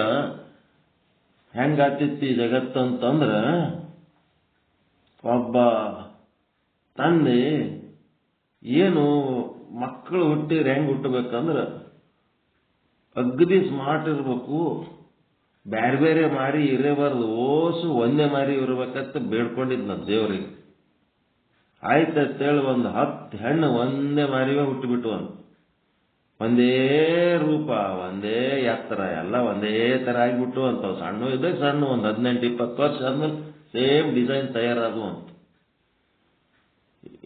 ಹೆಂಗಾತಿತ್ತಿ ಜಗತ್ತಂತಂದ್ರ, ಒಬ್ಬ ತಂದೆ ಏನು ಮಕ್ಕಳು ಹುಟ್ಟಿದ್ರೆ ಹೆಂಗ್ ಹುಟ್ಟಬೇಕಂದ್ರ ಅಗ್ದಿ ಸ್ಮಾರ್ಟ್ ಇರ್ಬೇಕು, ಬ್ಯಾರೆ ಬೇರೆ ಮಾರಿ ಇರಬಾರ್ದು, ಓಸು ಒಂದೇ ಮಾರಿ ಇರ್ಬೇಕಂತ ಬೇಡ್ಕೊಂಡಿದ್ನ ದೇವರಿಗೆ. ಆಯ್ತೇಳಿ 10 ಹೆಣ್ಣು ಒಂದೇ ಮಾರಿವೇ ಹುಟ್ಟಿಬಿಟ್ಟು ಒಂದೇ ರೂಪ, ಒಂದೇ ಎತ್ತರ, ಎಲ್ಲ ಒಂದೇ ತರ ಆಗಿಬಿಟ್ಟು ಅಂತಾವ್. ಸಣ್ಣ ಇದ್ದಾಗ ಸಣ್ಣ, 18-20 ವರ್ಷ ಆದ್ಮೇಲೆ ಸೇಮ್ ಡಿಸೈನ್ ತಯಾರಾದವು ಅಂತ.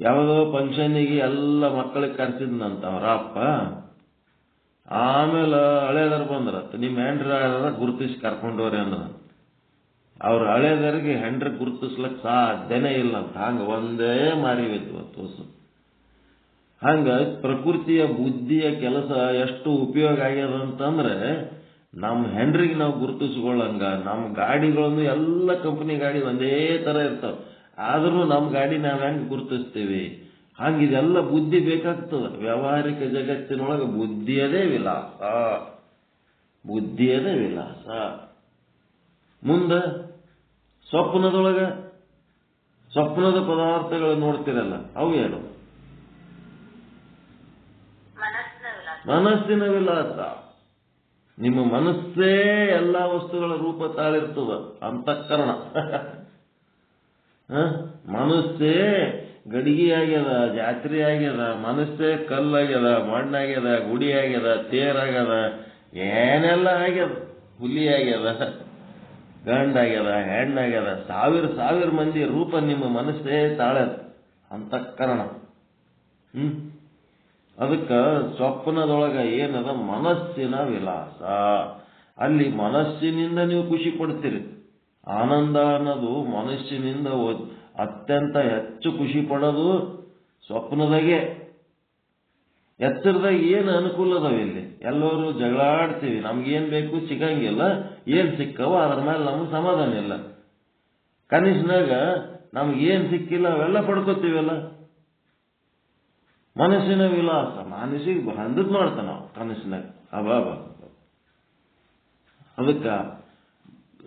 ಯಾವುದೋ ಫಂಕ್ಷನ್ನಿಗೆ ಎಲ್ಲ ಮಕ್ಕಳಿಗೆ ಕರ್ಸಿದ್ನಂತ ಅವ್ರ ಅಪ್ಪ. ಆಮೇಲೆ ಹಳೇದರ್ ಬಂದ್ರ, ನಿಮ್ಮ ಹೆಂಡ್ರ ಗುರುತಿಸಿ ಕರ್ಕೊಂಡವ್ರಿ ಅಂದ್ರ. ಅವ್ರ ಹಳೇದರಿಗೆ ಹೆಂಡ್ರ ಗುರುತಿಸ್ಲಕ್ ಸಾಧ್ಯನೇ ಇಲ್ಲ ಅಂತ. ಹಂಗ ಒಂದೇ ಮಾರಿವಿದ್ವು ತೋರ್ಸು. ಹಂಗ ಪ್ರಕೃತಿಯ ಬುದ್ಧಿಯ ಕೆಲಸ ಎಷ್ಟು ಉಪಯೋಗ ಆಗ್ಯದ ಅಂತಂದ್ರೆ, ನಮ್ಮ ಹೆಂಡ್ರಿಗೆ ನಾವು ಗುರುತಿಸ್ಕೊಳ್ಳಂಗ. ನಮ್ಮ ಗಾಡಿಗಳನ್ನು ಎಲ್ಲ ಕಂಪನಿ ಗಾಡಿ ಒಂದೇ ತರ ಇರ್ತಾವ, ಆದ್ರೂ ನಮ್ಮ ಗಾಡಿ ನಾವ್ ಹೆಂಗ್ ಗುರುತಿಸ್ತೀವಿ? ಹಂಗಿದೆಲ್ಲ ಬುದ್ಧಿ ಬೇಕಾಗ್ತದ. ವ್ಯಾವಹಾರಿಕ ಜಗತ್ತಿನೊಳಗೆ ಬುದ್ಧಿಯದೇ ವಿಲಾಸ, ಬುದ್ಧಿಯದೇ ವಿಲಾಸ. ಮುಂದ ಸ್ವಪ್ನದೊಳಗ ಸ್ವಪ್ನದ ಪದಾರ್ಥಗಳು ನೋಡ್ತಿರಲ್ಲ, ಅವು ಏನು? ಮನಸ್ಸಿನ ವಿಲಾಸ. ನಿಮ್ಮ ಮನಸ್ಸೇ ಎಲ್ಲ ವಸ್ತುಗಳ ರೂಪ ತಾಳಿರ್ತದ, ಅಂತಃಕರಣ. ಮನಸ್ಸೇ ಗಡಿಗೆ ಆಗ್ಯದ, ಜಾತ್ರೆ ಆಗ್ಯದ, ಮನಸ್ಸೇ ಕಲ್ಲಾಗ್ಯದ, ಮಣ್ಣಾಗ್ಯದ, ಗುಡಿ ಆಗ್ಯದ, ತೇರಾಗ್ಯದ, ಏನೆಲ್ಲ ಆಗ್ಯದ. ಹುಲಿ ಆಗ್ಯದ, ಗಂಡಾಗ್ಯದ, ಹೆಣ್ಣಾಗ್ಯದ, ಸಾವಿರ ಮಂದಿ ರೂಪ ನಿಮ್ಮ ಮನಸ್ಸೇ ತಾಳದ, ಅಂತಃಕರಣ. ಅದಕ್ಕೆ ಸ್ವಪ್ನದೊಳಗ ಏನದ ಮನಸ್ಸಿನ ವಿಲಾಸ. ಅಲ್ಲಿ ಮನಸ್ಸಿನಿಂದ ನೀವು ಖುಷಿ ಪಡ್ತೀರಿ. ಆನಂದ ಅನ್ನೋದು ಮನಸ್ಸಿನಿಂದ ಅತ್ಯಂತ ಹೆಚ್ಚು ಖುಷಿ ಪಡೋದು ಸ್ವಪ್ನದಾಗೆ. ಎಚ್ಚರದಾಗ ಏನು ಅನುಕೂಲ ಅದಾವ ಇಲ್ಲಿ? ಎಲ್ಲರೂ ಜಗಳಾಡ್ತೀವಿ, ನಮ್ಗೇನ್ ಬೇಕು ಸಿಗಂಗಿಲ್ಲ, ಏನ್ ಸಿಕ್ಕವ ಅದ್ರ ಮೇಲೆ ನಮ್ಗೆ ಸಮಾಧಾನ ಇಲ್ಲ. ಕನಸಿನಾಗ ನಮ್ಗೇನ್ ಸಿಕ್ಕಿಲ್ಲ ಅವೆಲ್ಲ ಪಡ್ಕೋತೀವಲ್ಲ. ಮನಸ್ಸಿನ ವಿಲಾಸ, ಮನಸ್ಸಿಗೆ ಹಂದದ್ ಮಾಡ್ತಾನ ನಾವು ಕನಸಿನಾಗ. ಅಬಾಬ. ಅದಕ್ಕ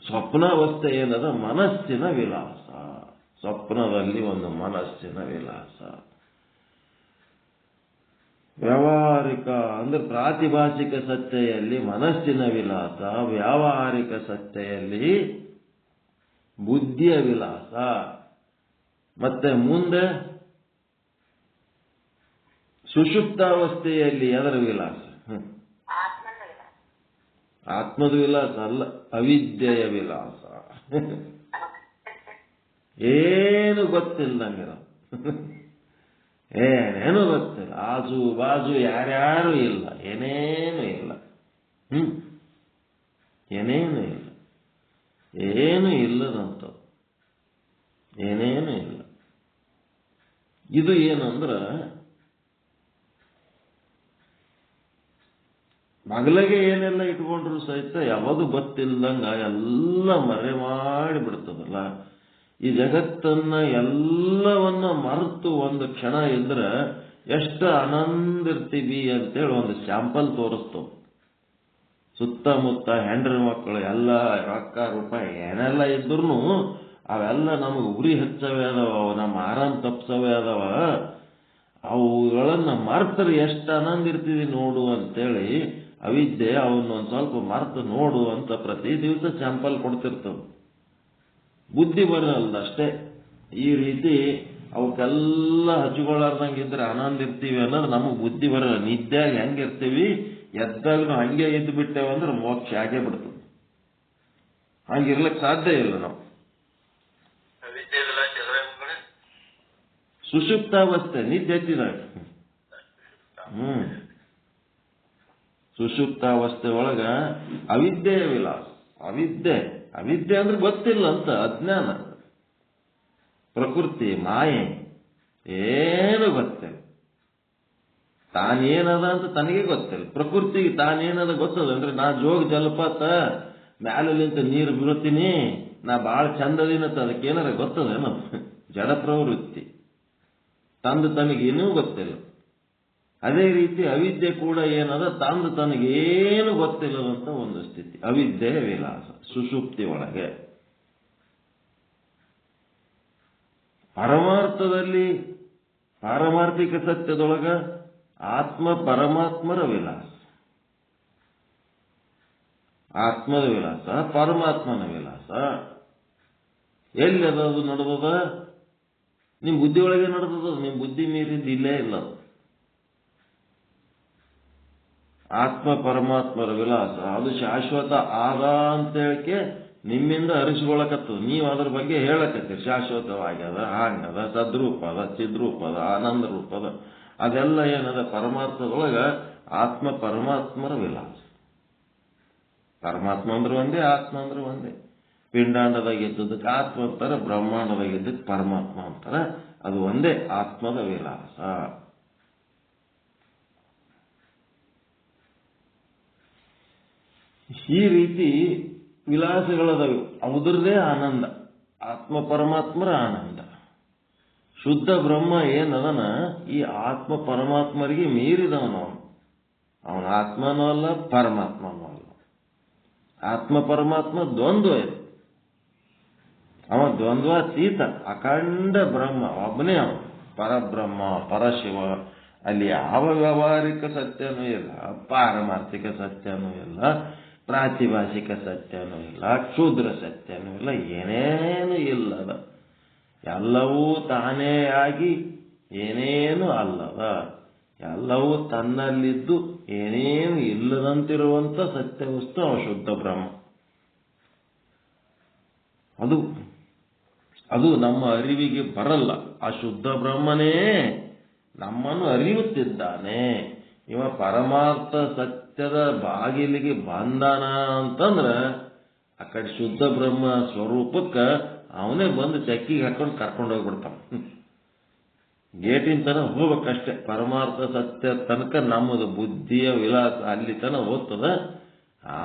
ಸ್ವಪ್ನಾವಸ್ಥೆ ಏನದ ಮನಸ್ಸಿನ ವಿಲಾಸ. ಸ್ವಪ್ನದಲ್ಲಿ ಒಂದು ಮನಸ್ಸಿನ ವಿಲಾಸ. ವ್ಯಾವಹಾರಿಕ ಅಂದ್ರೆ ಪ್ರಾತಿಭಾಸಿಕ ಸತ್ತೆಯಲ್ಲಿ ಮನಸ್ಸಿನ ವಿಲಾಸ, ವ್ಯಾವಹಾರಿಕ ಸತ್ತೆಯಲ್ಲಿ ಬುದ್ಧಿಯ ವಿಲಾಸ. ಮತ್ತೆ ಮುಂದೆ ಸುಷುಪ್ತಾವಸ್ಥೆಯಲ್ಲಿ ಅದರ ವಿಲಾಸ. ಆತ್ಮದ ವಿಲಾಸ ಅಲ್ಲ, ಅವಿದ್ಯೆಯ ವಿಲಾಸ. ಏನು ಗೊತ್ತಿಲ್ಲದಂಗಿರ, ಏನೇನು ಗೊತ್ತಿಲ್ಲ, ಆಜು ಬಾಜು ಯಾರ್ಯಾರು ಇಲ್ಲ, ಏನೇನು ಇಲ್ಲ. ಏನೇನು ಇಲ್ಲ, ಏನು ಇಲ್ಲದಂತ, ಏನೇನು ಇಲ್ಲ. ಇದು ಏನಂದ್ರ ಮಗಲಿಗೆ ಏನೆಲ್ಲ ಇಟ್ಕೊಂಡ್ರು ಸಹಿತ ಯಾವುದು ಗೊತ್ತಿಲ್ಲದಂಗ ಎಲ್ಲ ಮರೆ ಮಾಡಿ ಬಿಡ್ತದಲ್ಲ. ಈ ಜಗತ್ತನ್ನ ಎಲ್ಲವನ್ನ ಮರೆತು ಒಂದು ಕ್ಷಣ ಇದ್ರೆ ಎಷ್ಟು ಆನಂದ ಇರ್ತೀವಿ ಅಂತೇಳಿ ಒಂದು ಸ್ಯಾಂಪಲ್ ತೋರಿಸ್ತವ. ಸುತ್ತಮುತ್ತ ಹೆಂಡ್ರ ಮಕ್ಕಳು ಎಲ್ಲ ರೊಕ್ಕ ರೂಪಾಯಿ ಏನೆಲ್ಲ ಇದ್ರು ಅವೆಲ್ಲ ನಮಗೆ ಉರಿ ಹಚ್ಚವೇ ಅದಾವ, ನಮ್ಮ ಆರಾಮ್ ತಪ್ಸವೇ ಅದಾವ. ಅವುಗಳನ್ನ ಮರ್ತರೆ ಎಷ್ಟು ಆನಂದ ಇರ್ತೀವಿ ನೋಡು ಅಂತೇಳಿ ಅವಿದ್ಯೆ ಅವನ್ನೊಂದು ಸ್ವಲ್ಪ ಮರ್ತು ನೋಡು ಅಂತ ಪ್ರತಿ ದಿವಸ ಸ್ಯಾಂಪಲ್ ಕೊಡ್ತಿರ್ತವ. ಬುದ್ಧಿ ಬರಲ್ದಷ್ಟೇ. ಈ ರೀತಿ ಅವಕ್ಕೆಲ್ಲ ಹಚ್ಕೊಳ್ಳಾರ್ದಂಗಿದ್ರೆ ಆನಂದ ಇರ್ತೀವಿ ಅನ್ನೋದು ನಮಗೆ ಬುದ್ಧಿ ಬರಲ್ಲ. ನಿದ್ಯಾಗ ಹೆಂಗಿರ್ತೀವಿ, ಎದ್ದಾಗನು ಹಂಗೆ ಇದ್ದು ಬಿಟ್ಟೇವೆ ಅಂದ್ರೆ ಮೋಕ್ಷ ಆಗೇ ಬಿಡ್ತದೆ. ಹಂಗಿರ್ಲಿಕ್ಕೆ ಸಾಧ್ಯ ಇಲ್ಲ ನಾವು. ಸುಷುಪ್ತಾವಸ್ಥೆ ನಿದ್ದೆ ಎತ್ತಿದಾಗ. ಸುಷುಪ್ತಾವಸ್ಥೆ ಒಳಗ ಅವಿದ್ಯೆಯ ವಿಲಾಸ. ಅವಿದ್ಯೆ ಅಂದ್ರೆ ಗೊತ್ತಿಲ್ಲ ಅಂತ, ಅಜ್ಞಾನ, ಪ್ರಕೃತಿ, ಮಾಯೆ, ಏನು ಗೊತ್ತಿಲ್ಲ. ತಾನೇನದ ಅಂತ ತನಗೆ ಗೊತ್ತಿಲ್ಲ. ಪ್ರಕೃತಿಗೆ ತಾನೇನದ ಗೊತ್ತದ ಅಂದ್ರೆ ನಾ ಜೋಗ ಜಲಪಾತ ಮ್ಯಾಲಿಂತ ನೀರು ಬೀರುತ್ತೀನಿ, ನಾ ಬಾಳ ಚಂದದಿನತ್ತ ಅದಕ್ಕೇನಾರ ಗೊತ್ತದೇನು? ಜಡ ಪ್ರವೃತ್ತಿ, ತಂದು ತನಗೇನೂ ಗೊತ್ತಿಲ್ಲ. ಅದೇ ರೀತಿ ಅವಿದ್ಯೆ ಕೂಡ ಏನದ, ತಂದು ತನಗೇನು ಗೊತ್ತಿಲ್ಲದಂತ ಒಂದು ಸ್ಥಿತಿ, ಅವಿದ್ಯೆಯ ವಿಲಾಸ ಸುಷುಪ್ತಿ ಒಳಗೆ. ಪರಮಾರ್ಥದಲ್ಲಿ, ಪಾರಮಾರ್ಥಿಕ ಸತ್ಯದೊಳಗ ಆತ್ಮ ಪರಮಾತ್ಮರ ವಿಲಾಸ. ಆತ್ಮದ ವಿಲಾಸ, ಪರಮಾತ್ಮನ ವಿಲಾಸ ಎಲ್ಲಿ ಅದದು ನಡೆದದ? ನಿಮ್ ಬುದ್ಧಿ ಒಳಗೆ ನಡೆದದ. ನಿಮ್ ಬುದ್ಧಿ ಮೀರಿದ್ದು ಇಲ್ಲೇ ಇಲ್ಲ. ಆತ್ಮ ಪರಮಾತ್ಮರ ವಿಲಾಸ ಅದು ಶಾಶ್ವತ ಆದ ಅಂತ ಹೇಳಿಕೆ ನಿಮ್ಮಿಂದ ಅರಿಸ್ಕೊಳಕತ್ತದ. ನೀವು ಅದ್ರ ಬಗ್ಗೆ ಹೇಳಕತ್ತೀರಿ, ಶಾಶ್ವತವಾಗ್ಯದ, ಹಾಂಗದ, ಸದ್ರೂಪದ, ಚಿದ್ರೂಪದ, ಆನಂದ ರೂಪದ. ಅದೆಲ್ಲ ಏನದ ಪರಮಾರ್ಥದೊಳಗ ಆತ್ಮ ಪರಮಾತ್ಮರ ವಿಲಾಸ. ಪರಮಾತ್ಮ ಅಂದ್ರೆ ಒಂದೇ, ಆತ್ಮ ಅಂದ್ರೆ ಒಂದೇ. ಪಿಂಡಾಂಡದಾಗ ಇದ್ದದಕ್ಕೆ ಆತ್ಮ ಅಂತಾರ, ಬ್ರಹ್ಮಾಂಡದಾಗ ಇದ್ದಕ್ಕೆ ಪರಮಾತ್ಮ ಅಂತಾರ. ಅದು ಒಂದೇ ಆತ್ಮದ ವಿಲಾಸ. ಈ ರೀತಿ ವಿಲಾಸಗಳದವು. ಅವುದ್ರದೇ ಆನಂದ, ಆತ್ಮ ಪರಮಾತ್ಮರ ಆನಂದ. ಶುದ್ಧ ಬ್ರಹ್ಮ ಏನದನ ಈ ಆತ್ಮ ಪರಮಾತ್ಮರಿಗೆ ಮೀರಿದವನು. ಅವನ ಆತ್ಮನೂ ಅಲ್ಲ, ಪರಮಾತ್ಮನೂ ಅಲ್ಲ. ಆತ್ಮ ಪರಮಾತ್ಮ ದ್ವಂದ್ವ ಇದೆ. ಅವ ದ್ವಂದ್ವಾತೀತ, ಅಖಂಡ ಬ್ರಹ್ಮ ಒಬ್ಬನೇ. ಅವನು ಪರಬ್ರಹ್ಮ, ಪರಶಿವ, ಅಲ್ಲಿ ಯಾವ ವ್ಯಾವಹಾರಿಕ ಸತ್ಯನೂ ಇಲ್ಲ, ಪಾರಮಾರ್ಥಿಕ ಸತ್ಯನೂ ಇಲ್ಲ, ಪ್ರಾತಿಭಾಷಿಕ ಸತ್ಯನೂ ಇಲ್ಲ, ಕ್ಷುದ್ರ ಸತ್ಯನೂ ಇಲ್ಲ, ಏನೇನು ಇಲ್ಲದ. ಎಲ್ಲವೂ ತಾನೇ ಆಗಿ ಏನೇನು ಅಲ್ಲದ, ಎಲ್ಲವೂ ತನ್ನಲ್ಲಿದ್ದು ಏನೇನು ಇಲ್ಲದಂತಿರುವಂಥ ಸತ್ಯವಸ್ತು ಶುದ್ಧ ಬ್ರಹ್ಮ. ಅದು ನಮ್ಮ ಅರಿವಿಗೆ ಬರಲ್ಲ. ಆ ಶುದ್ಧ ಬ್ರಹ್ಮನೇ ನಮ್ಮನ್ನು ಅರಿಯುತ್ತಿದ್ದಾನೆ. ಇವ ಪರಮಾರ್ಥ ಸತ್ಯದ ಬಾಗಿಲಿಗೆ ಬಂದಾನ ಅಂತಂದ್ರ ಆ ಕಡೆ ಶುದ್ಧ ಬ್ರಹ್ಮ ಸ್ವರೂಪಕ್ಕೆ ಅವನೇ ಬಂದು ಚಕ್ಕಿಗೆ ಹಾಕೊಂಡು ಕರ್ಕೊಂಡು ಹೋಗ್ಬಿಡ್ತಾನ. ಗೇಟಿನ ತನಕ ಹೋಗ್ಬೇಕಷ್ಟೆ. ಪರಮಾರ್ಥ ಸತ್ಯ ತನಕ ನಮ್ಮದು ಬುದ್ಧಿಯ ವಿಲಾಸ ಅಲ್ಲಿ ತನಕ ಹೋಗ್ತದ.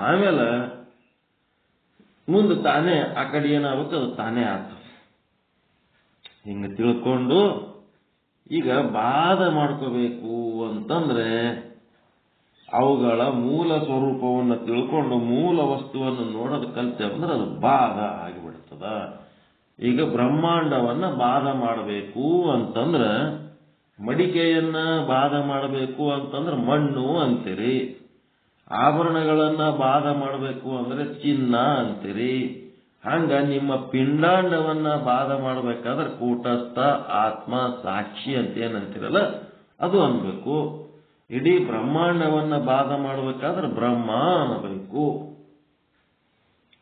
ಆಮೇಲೆ ಮುಂದೆ ತಾನೇ ಆ ಕಡೆ ಏನಾಗಬೇಕು ಅದು ತಾನೇ ಆಗ್ತದೆ. ಹಿಂಗೆ ತಿಳ್ಕೊಂಡು ಈಗ ಬಾಧ ಮಾಡ್ಕೋಬೇಕು ಅಂತಂದ್ರೆ ಅವುಗಳ ಮೂಲ ಸ್ವರೂಪವನ್ನು ತಿಳ್ಕೊಂಡು ಮೂಲ ವಸ್ತುವನ್ನು ನೋಡೋದು ಕಲ್ತೇವೆ ಅಂದ್ರೆ ಅದು ಬಾಧ ಆಗಿಬಿಡ್ತದ. ಈಗ ಬ್ರಹ್ಮಾಂಡವನ್ನ ಬಾಧ ಮಾಡಬೇಕು ಅಂತಂದ್ರೆ ಮಡಿಕೆಯನ್ನ ಬಾಧ ಮಾಡಬೇಕು ಅಂತಂದ್ರೆ ಮಣ್ಣು ಅಂತೀರಿ. ಆಭರಣಗಳನ್ನ ಬಾಧ ಮಾಡಬೇಕು ಅಂದ್ರೆ ಚಿನ್ನ ಅಂತೀರಿ. ಹಂಗ ನಿಮ್ಮ ಪಿಂಡಾಂಡವನ್ನ ಬಾಧ ಮಾಡಬೇಕಾದ್ರೆ ಕೂಟಸ್ಥ ಆತ್ಮ ಸಾಕ್ಷಿ ಅಂತ ಏನಂತೀರಲ್ಲ ಅದು ಅನ್ಬೇಕು. ಇಡೀ ಬ್ರಹ್ಮಾಂಡವನ್ನ ಬಾಧ ಮಾಡಬೇಕಾದ್ರೆ ಬ್ರಹ್ಮ ಅನ್ನಬೇಕು.